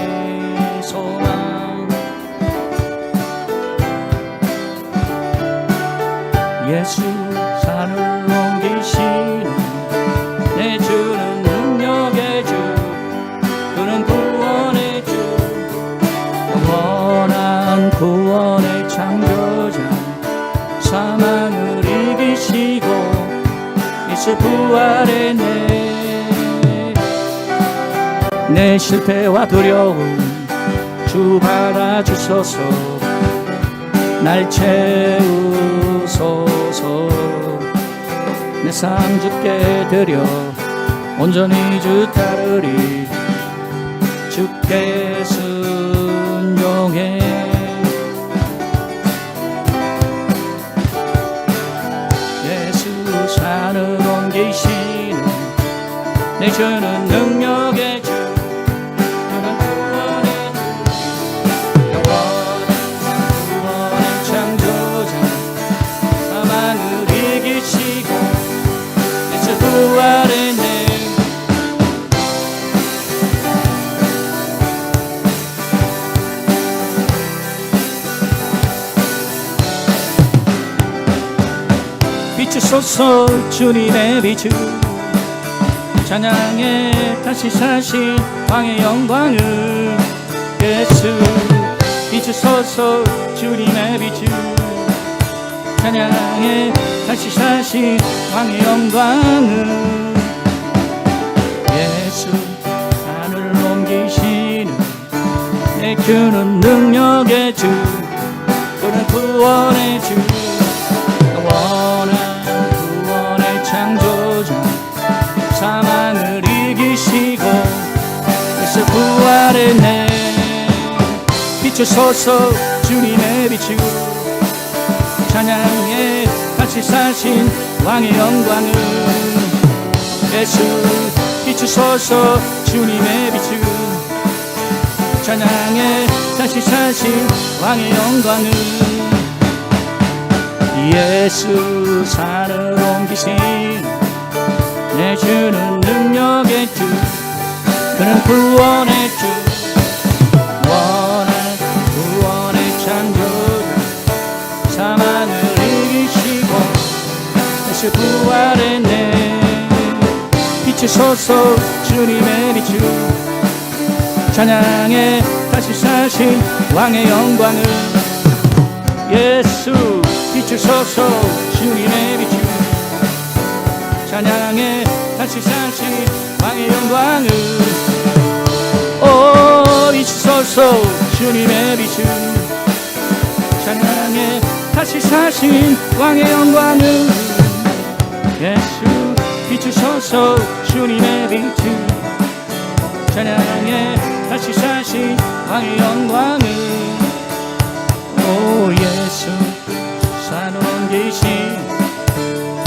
소망 예수 산을 옮기시는 내 주는 능력의 주 그는 구원의 주 영원한 구원의 창조자 사망을 이기시고 예수 부활의 내 실패와 두려움 주 받아주소서. 날 채우소서. 내 삶 주께 드려 온전히 주 따르리. 주께 순종해 예수 산을 옮기시는 내 주는 능력의 주 부활의 내 비추소서 주님의 빛을 찬양해 다시 사신 왕의 영광을 예수 비추소서 주님의 빛을 찬양해 다시 사신 왕의 영광을 예수 하늘을 옮기시는 내 주는 능력의 주 그는 구원의 주 영원한 구원의 창조자 사망을 이기시고 예수 부활했네 비추소서 주님의 빛을 찬양해 다시 사신 왕의 영광을 예수 비추소서 주님의 빛을 찬양해 다시 사신 왕의 영광을 예수 산을 옮기신 내 주는 능력의 주 그는 구원의 주 원한 구원의 창조주 사망을 이기시고 예수 부활했네 비추소서 주님의 빛을 찬양해 다시 사신 왕의 영광을 예수 비추소서 주님의 빛을 찬양해 다시 사신 왕의 영광을 오 비추소서 주님의 빛을 찬양해 다시 사신 왕의 영광을 예수 비추소서 주님의 빛을 찬양해 다시 사신 왕의 영광을 오 예수 산을 옮기신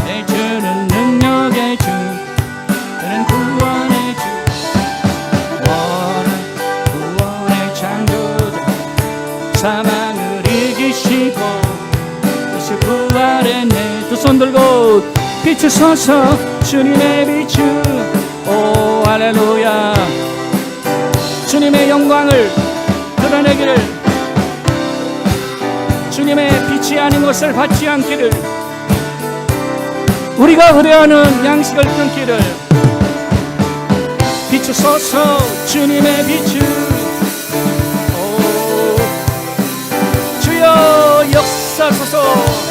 내 주는 능력의 주 그는 구원의 주 원한 구원의 창조자 사망을 이기시고 예수 부활했네 두 손 들고 비추소서 주님의 빛을 오 할렐루야 주님의 영광을 드러내기를 주님의 빛이 아닌 것을 받지 않기를 우리가 의뢰하는 양식을 끊기를 비추소서 주님의 빛을 오 주여 역사소서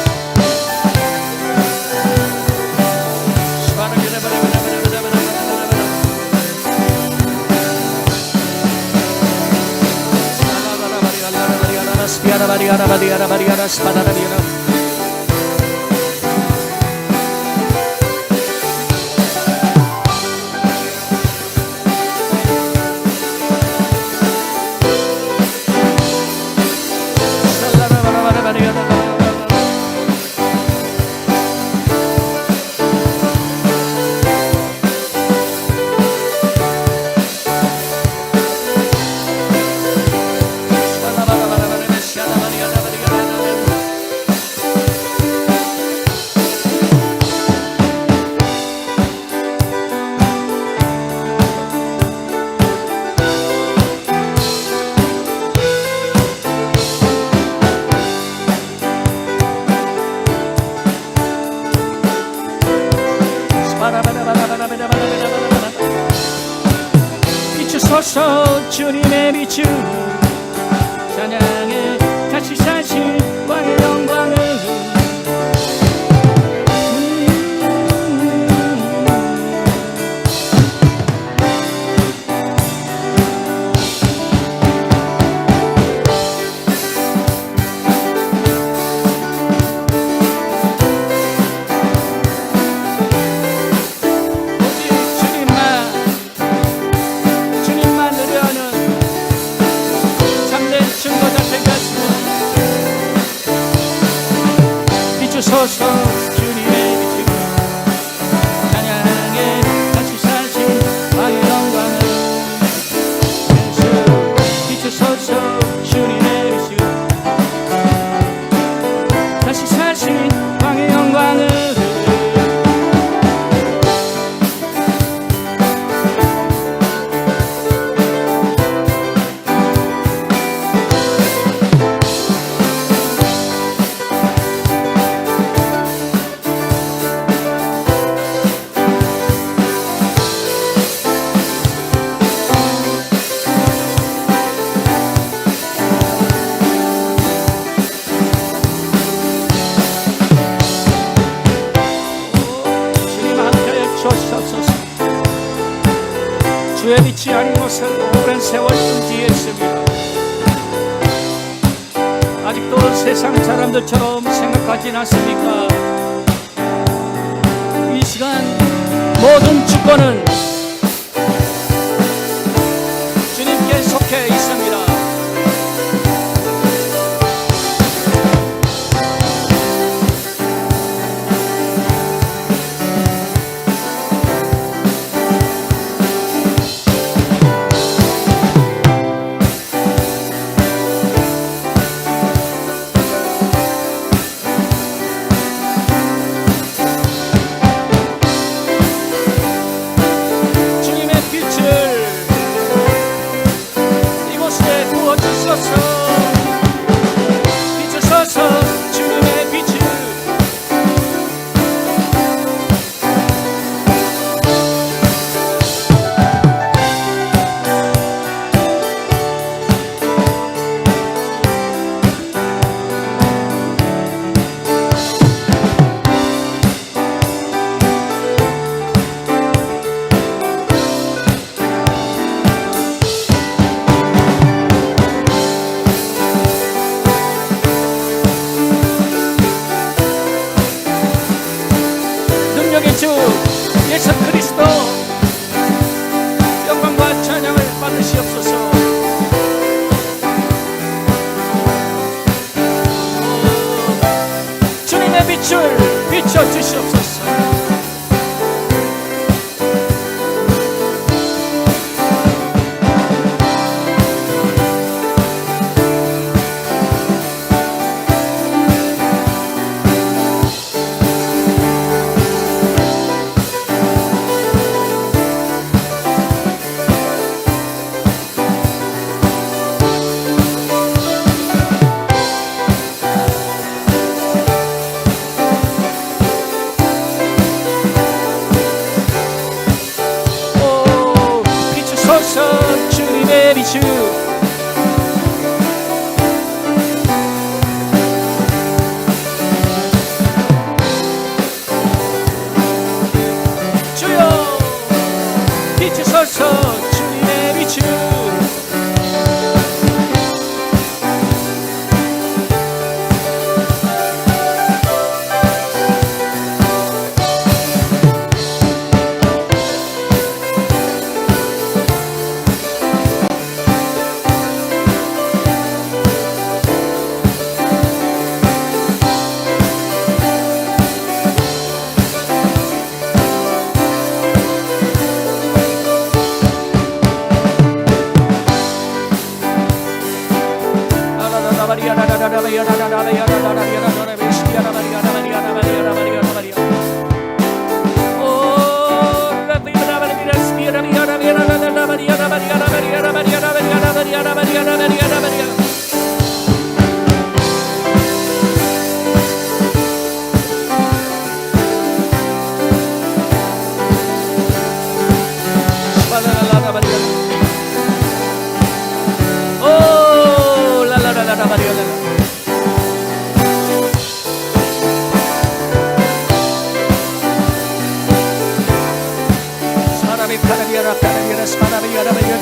비추소서 주님의 빛을 찬양해 다시 사신 왕의 영광을 주님만 의뢰하는 참된 증거자 되기 주의 빛이 아닌 것을 오랜 세월 금지했습니다. 아직도 세상 사람들처럼 생각하진 않습니까? 이 시간 모든 주권은 주님께 속해 있습니다. 주 예수 그리스도 영광과 찬양을 받으시옵소서. 주님의 빛을 비춰주시옵소서. 주님의 빛을 주여 비추소서. 주님의 빛을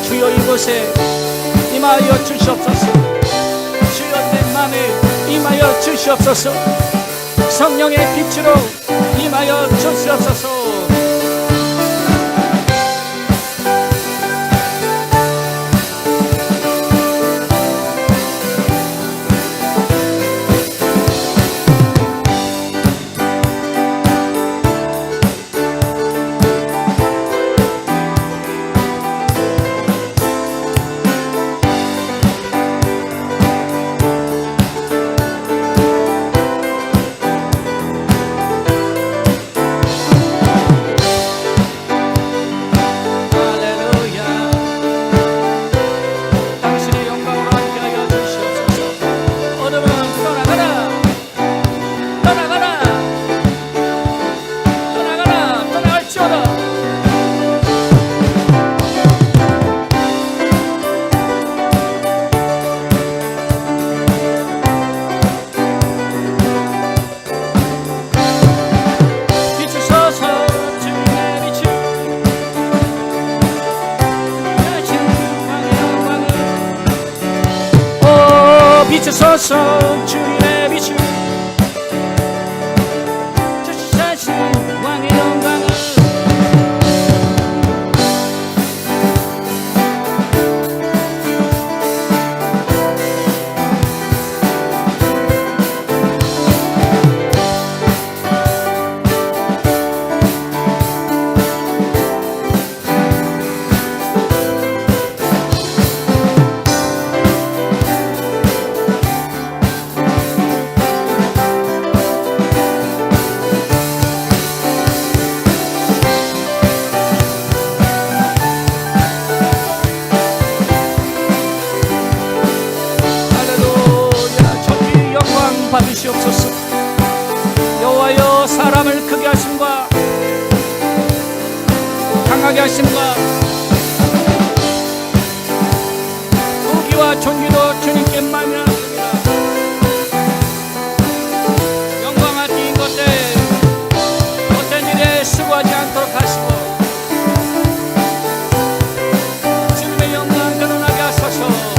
주여 이곳에 임하여 주시옵소서. 주여 내 맘에 임하여 주시옵소서. 성령의 빛으로 임하여 주시옵소서. 비추소서 주님의 빛을 주시사신 왕의 영광을 받으시옵소서. 여호와여 사람을 크게 하심과 강하게 하심과 부귀와 존귀도 주님께 만미하옵니다. 영광을 띠인 것에 어떤 일에 수고하지 않도록 하시고 주님의 영광 드러나게 하소서.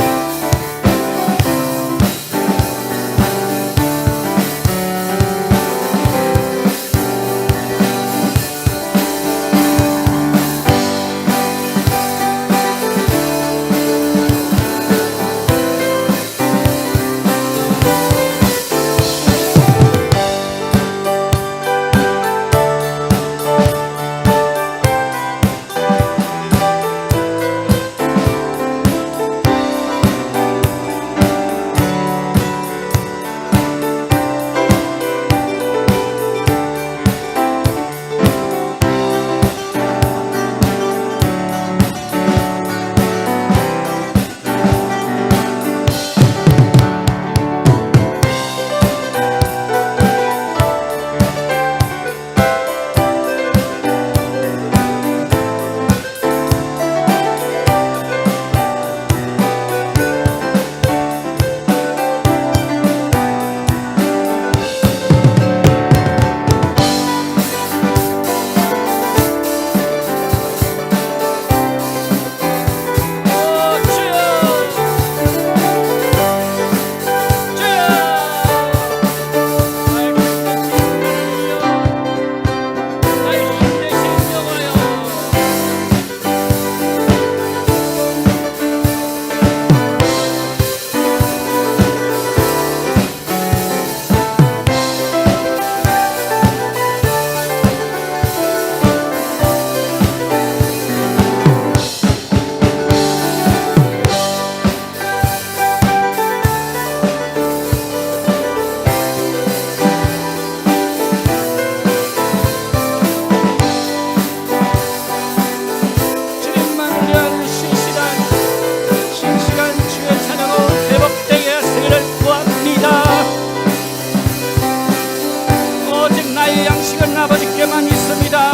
아버지께만 있습니다.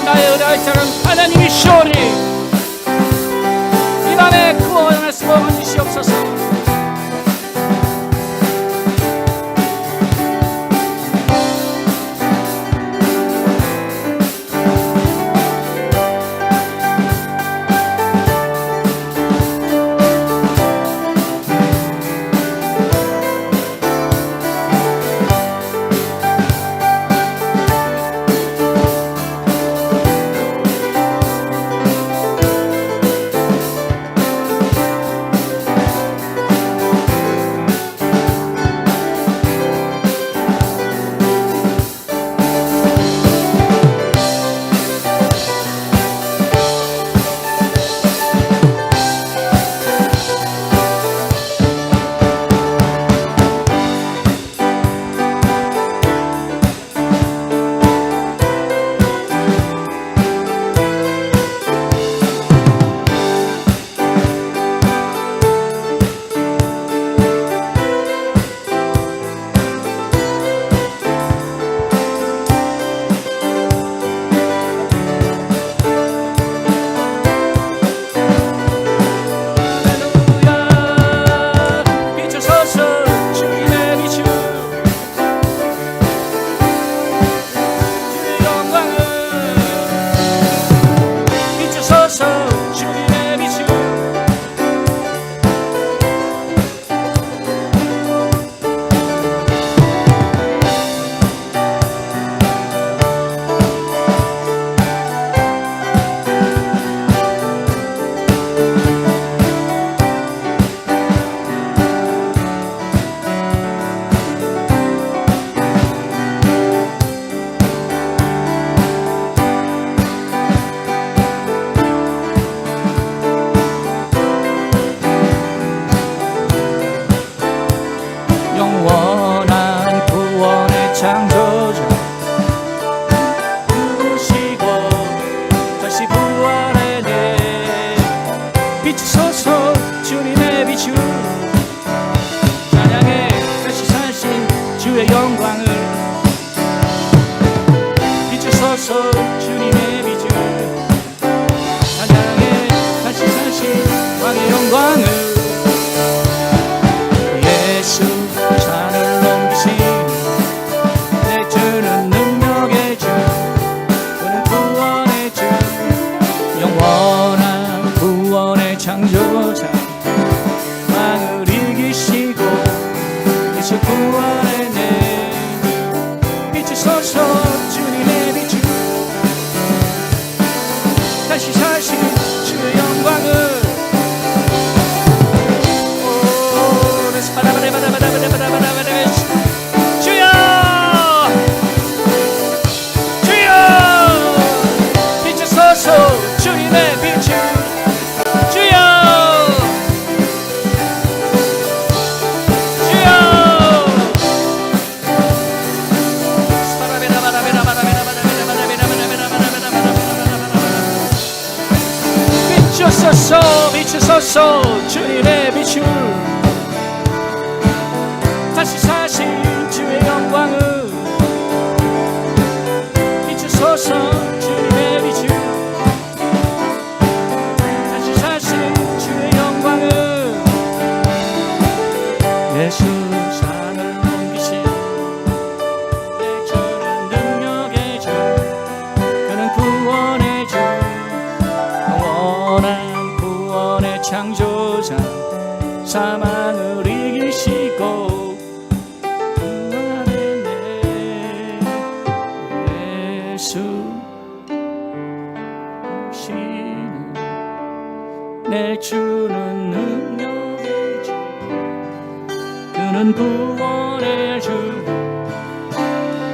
나의 의뢰할 자는 하나님이시오니 이 밤에 구원의 말씀을 주시옵소서. 비추소서 주님의 비추 찬양에 다시 사신 주의 영광을 비추소서 주님의 비추 찬양에 다시 사신 왕의 영광을 예수 산을 넘기신 내 주는 능력의 주 그는 구원의 주 영원한 구원의 창조자 왕을 이기시고 예수 구원의 내 비추소서 주님의 비추 다시 사신 주의 영광을 주여 주여 비추소서 주님의 비추 주여 비추소서 비추소서 주님의 비추 다시 사신 주의 영광을 비추소서 주님의 비추 다시 사신 주의 영광을 예수 산을 넘기신 내 주는 능력의 주 그는 구원의 주 영원한 구원의 창조자 사망을 이기시고 내 주는 능력의 주 그는 구원의 주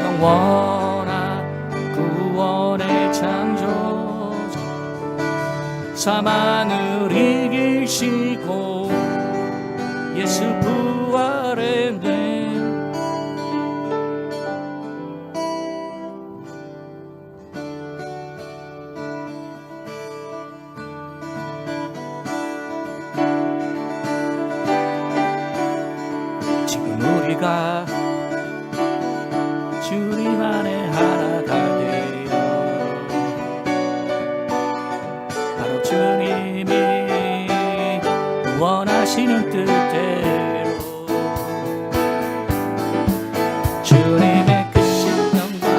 영원한 구원의 창조자 사망을 이기시고 예수 부활의 뇌 우리가 주님 안에 하나가 되어 바로 주님이 원하시는 뜻대로 주님의 크신 영광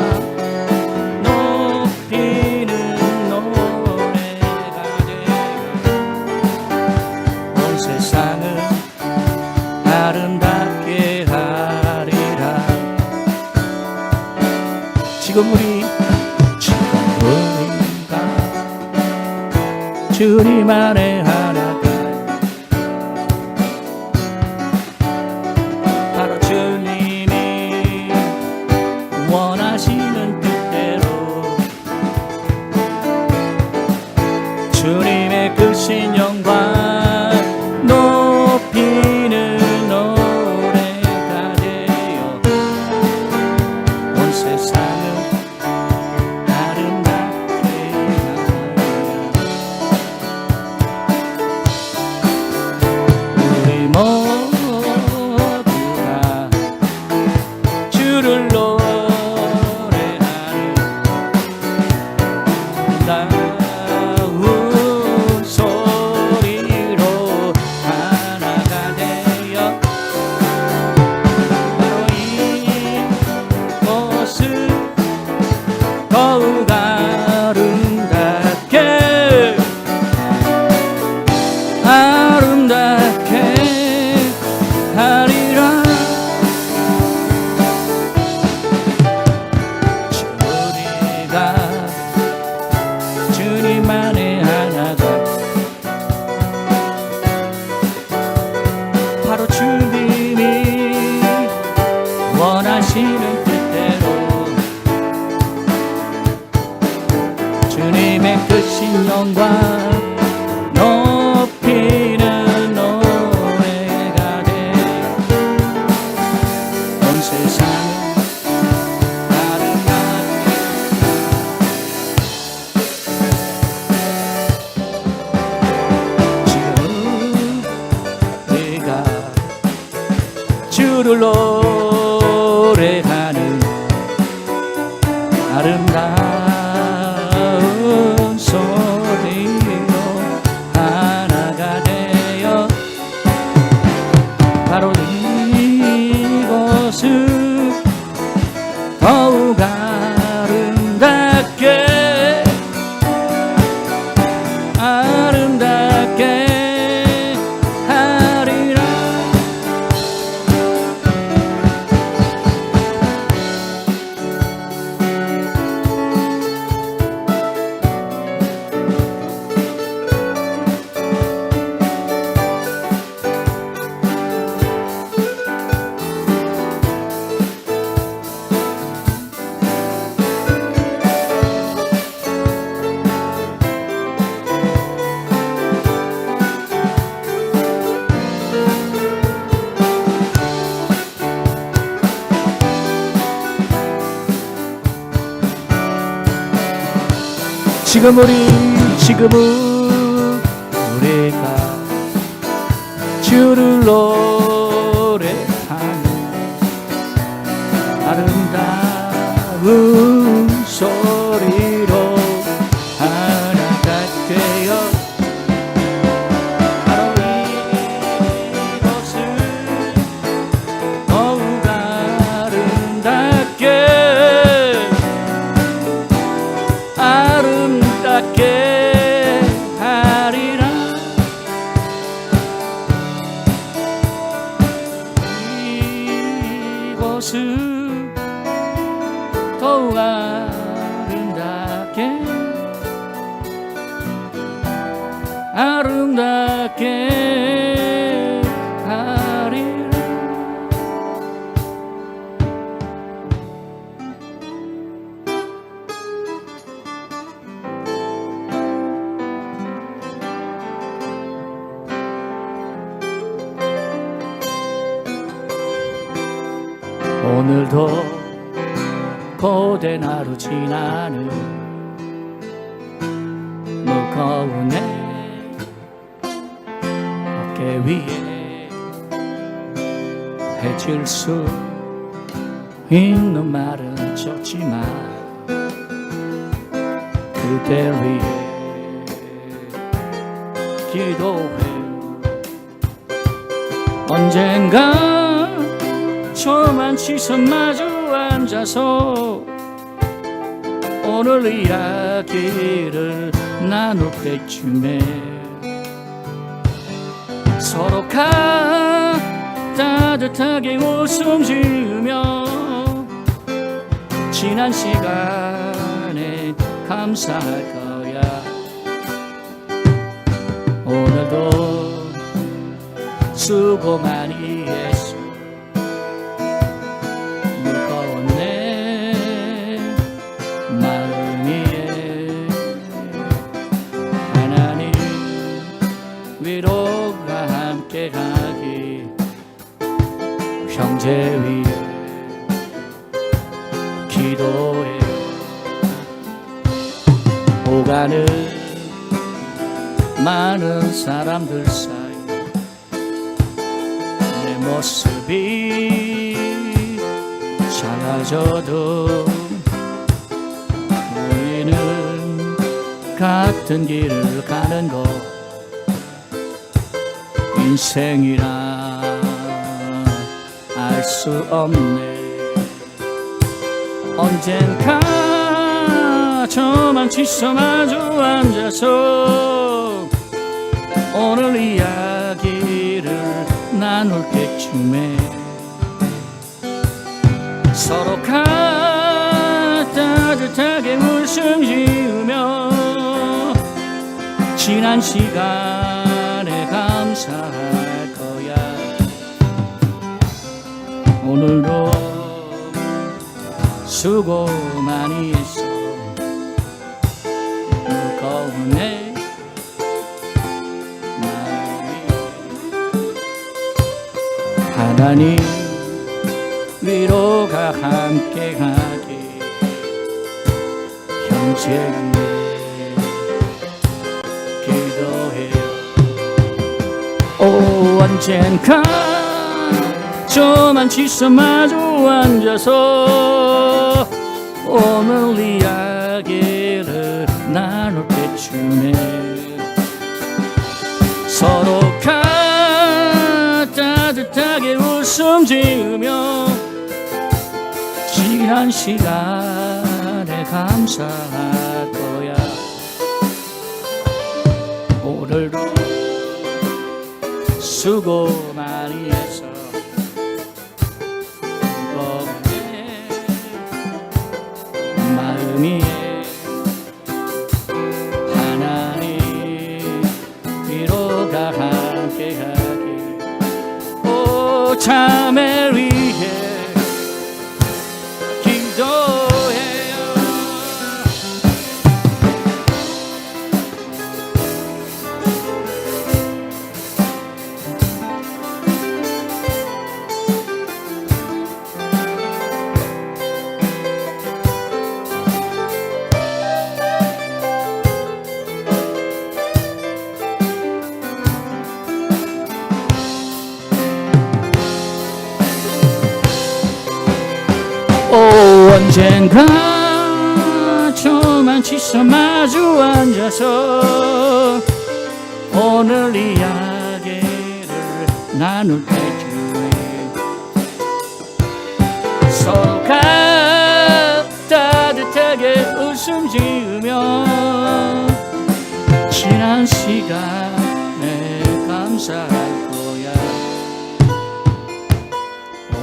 높이는 노래가 되어 온 세상을 아름답게 하리라 지금 우리가 주님 안에 하나가 바로 주님이 원하시는 뜻대로 주님의 크신 영광 높이는 노래가 되어 온 세상을 아름답게 하리라 우리 모두가 주를 노래하는 아름다운 소리를 지금은 우리가 주를 노래하는 아름다운 소리로 하나가 되어 바로 이곳을 더욱 아름답게 하리라. 이곳을 더욱 아름답게 하리라. 오늘도 고된 하루 지나는 무거운 내 어깨 위에 해줄 수 있는 말은 적지만 그대 위해 기도해요. 언젠가 저만치서 마주 앉아서 오늘 이야기를 나눌 때쯤에 서로가 따뜻하게 웃음 지으며 지난 시간에 감사할 거야. 오늘도 수고 많이 했어. 무거운 내 마음 위에 하나님 위로가 함께 가기. 형제 위에 기도해. 오가는 많은 사람들 사이 내 모습이 작아져도 우리는 같은 길을 가는 것. 인생이라 알 수 없네. 언젠가 저만치서 마주 앉아서 오늘 이야기를 나눌 때쯤에 서로가 따뜻하게 웃음 지으며 지난 시간에 감사할 거야. 오늘도 수고 많이 했어. 무거운 내 마음이 하나님 위로가 함께 가기. 형제 위에 기도해요. 오 언젠가 저만치서 마주 앉아서 오늘 이야기를 나눌 때쯤에 서로가 따뜻하게 웃음 지으며 지난 시간에 감사할 거야. 오늘도 수고 많이 했어. 마음이 하나님 위로가 함께 가기. 오 참을 위해 기도해요. 언젠가 조만치서 마주 앉아서 오늘 이야기를 나눌 때쯤에 서로가 따뜻하게 웃음 지으며 지난 시간에 감사할 거야.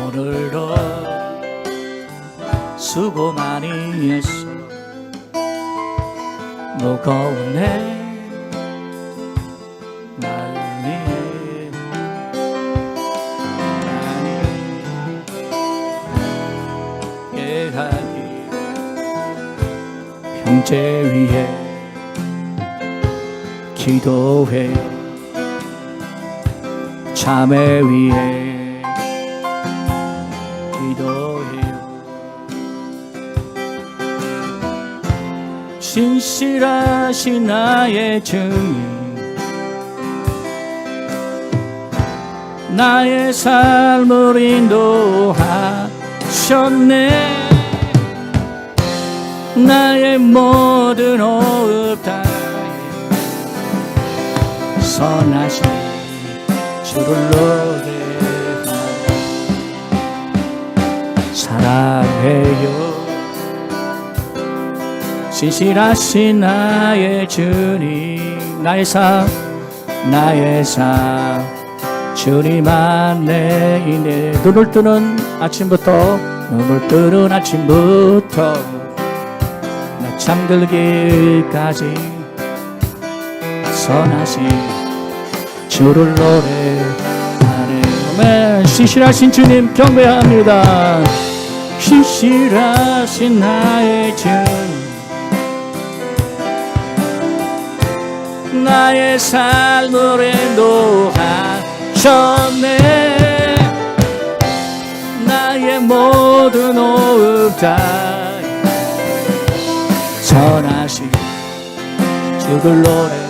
오늘도 수고 많이 했어. 무거운 내 마음이 깨하기 형제 위에 기도해요. 자매 위에 기도해요. 신실하신 나의 주님, 나의 삶을 인도하셨네. 나의 모든 호흡 다해 선하신 주를 노래하며 사랑해요. 신실하신 나의 주님, 나의 삶 주님 안에 있네. 눈을 뜨는 아침부터 나 잠들기까지 선하신 주를 노래하네. 아멘. 신실하신 주님 경배합니다. 신실하신 나의 주님, 나의 삶을 인도하셨네. 나의 모든 호흡 다 선하신 주를 노래하네.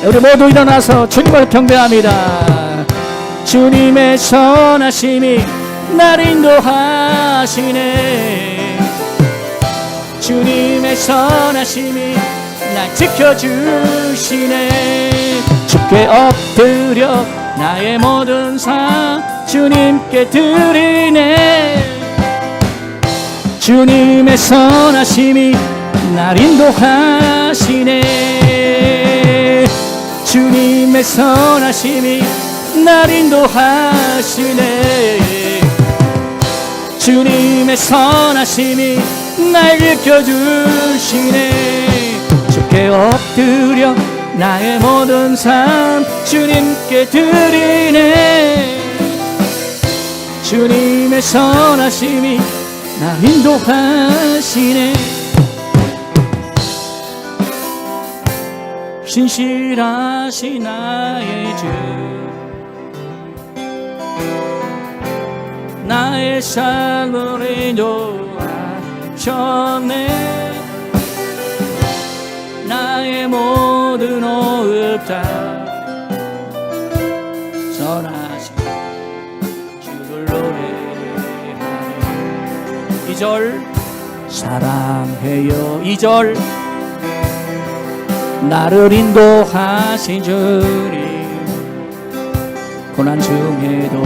우리 모두 일어나서 주님을 경배합니다. 주님의 선하심이 날 인도하시네. 주님의 선하심이 날 지켜주시네. 주께 엎드려 나의 모든 삶 주님께 드리네. 주님의 선하심이 날 인도하시네. 주님의 선하심이 날 인도하시네. 주님의 선하심이 날 지켜주시네. 주께 엎드려 나의 모든 삶 주님께 드리네. 주님의 선하심이 날 인도하시네. 신실하신 나의 주, 나의 삶을 인도하셨네. 나의 모든 호흡 다 선하신 주를 노래하네. 2절 사랑해요. 2절 나를 인도하신 주님, 고난 중에도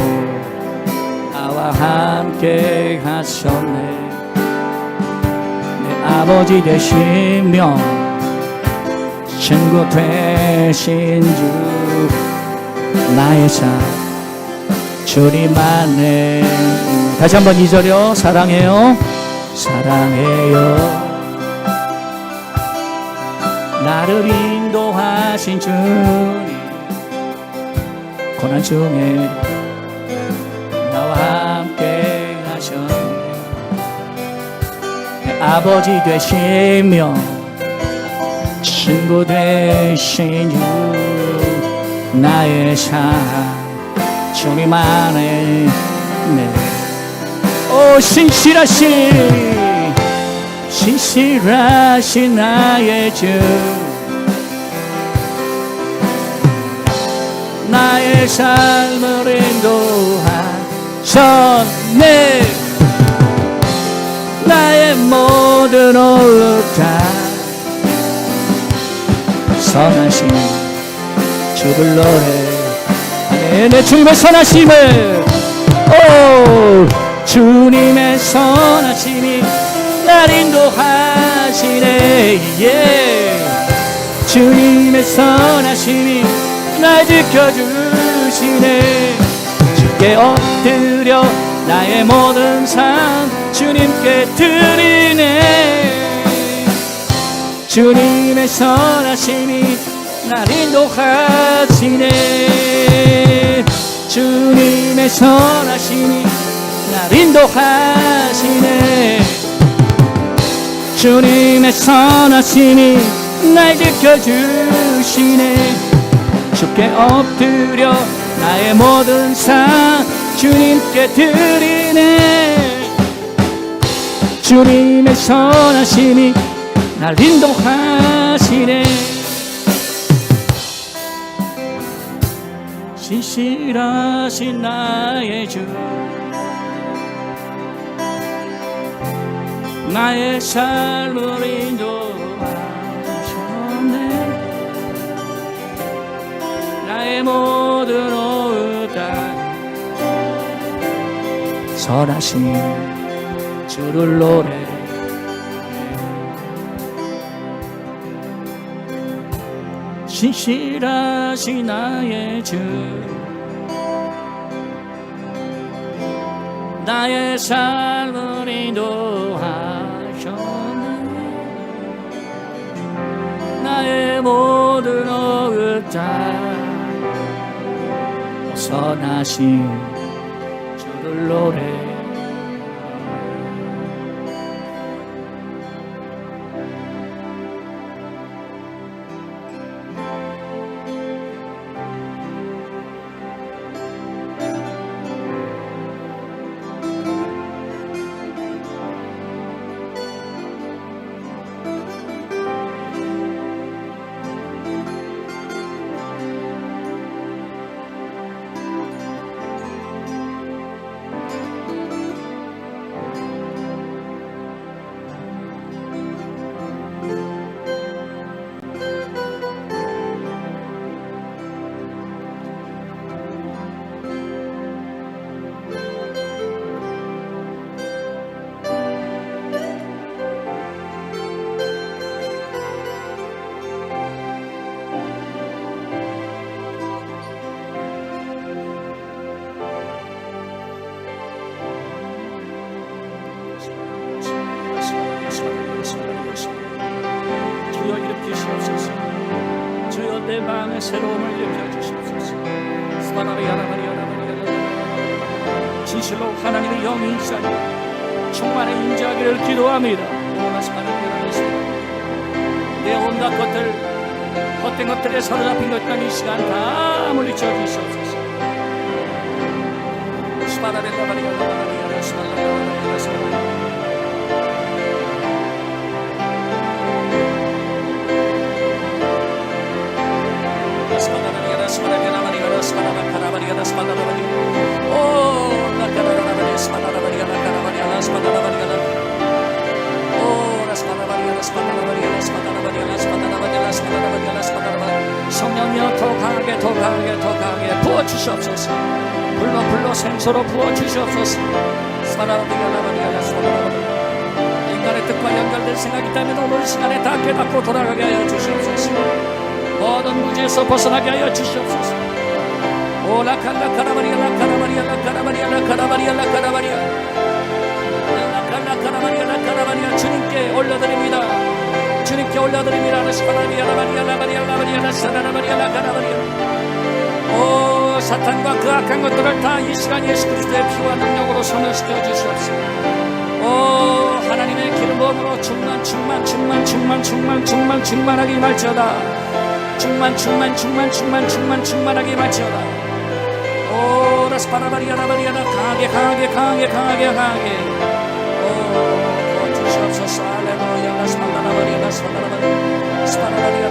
나와 함께 하셨네. 내 아버지 되시며 친구 되신 주, 나의 삶 주님 안에. 다시 한번 2절이요. 사랑해요. 사랑해요. 나를 인도하신 주님, 고난 중에 나와 함께 하셨네. 내 아버지 되시며 친구 되신 주, 나의 삶 주님 안에. 네. 오 신실하신 나의 주, 나의 삶을 인도하셨네. 모든 올다 선하신 주를 노래하네. 내 주님의 선하심을 주님의 선하심이 날 인도하시네. 주님의 선하심이 날 지켜주시네. 주께 엎드려 나의 모든 삶 주님께 드리네. 주님의 선하심이 날 인도하시네. 주님의 선하심이 날 인도하시네. 주님의 선하심이 날 지켜주시네. 주께 엎드려 나의 모든 삶 주님께 드리네. 주님의 선하심이 날 인도하시네. 신실하신 나의 주 나의 삶을 인도하셨네. 나의 모든 오다 선하신 주를 노래. 신실하신 나의 주 나의 삶을 인도하셨네. 나의 모든 오다 선하신 주를 노래. 주여 일으키시옵소서. 주여 내 마음의 새로움을 일으켜주시옵소서. 진실로 하나님의 영이 있사니 충만히 임재하기를 기도합니다. 내 온갖 것들 헛된 것들에 사로잡힌 것들 이 시간 다 물리쳐 주시옵소서. 성령이여 더 강하게 더 강하게 더 강하게 부어주시옵소서. 불로 생수로 부어주시옵소서. 인간의 뜻과 연결된 생각이 있다면 오늘 시간에 다 깨닫고 돌아가게 하여 주시옵소서. 모든 무지에서 벗어나게 하여 주시옵소서. 오 라칼라카라바리아 라카라바리아 라카라바리아 라카라바리아 라카라바리아 라칼라카라바리아 라카라바리아 주님께 올려드립니다. 주님께 올려드립니다. 라시바라비아 라바리아 라바리아 라바리아 라사라바리아 라카라바리아. 오 사탄과 그 악한 것들을 다 이 시간 예수 그리스도의 피와 능력으로 소멸시켜 주시옵소서. 오 하나님의 기름 부음으로 충만하게 임할지어다. 충만하게 임할지어다. 오 라스파라바리아 라바리아 강하게 오 주시옵소서. 할렐루야. 라스파라바리아 라스파라바리아 라스파라바리아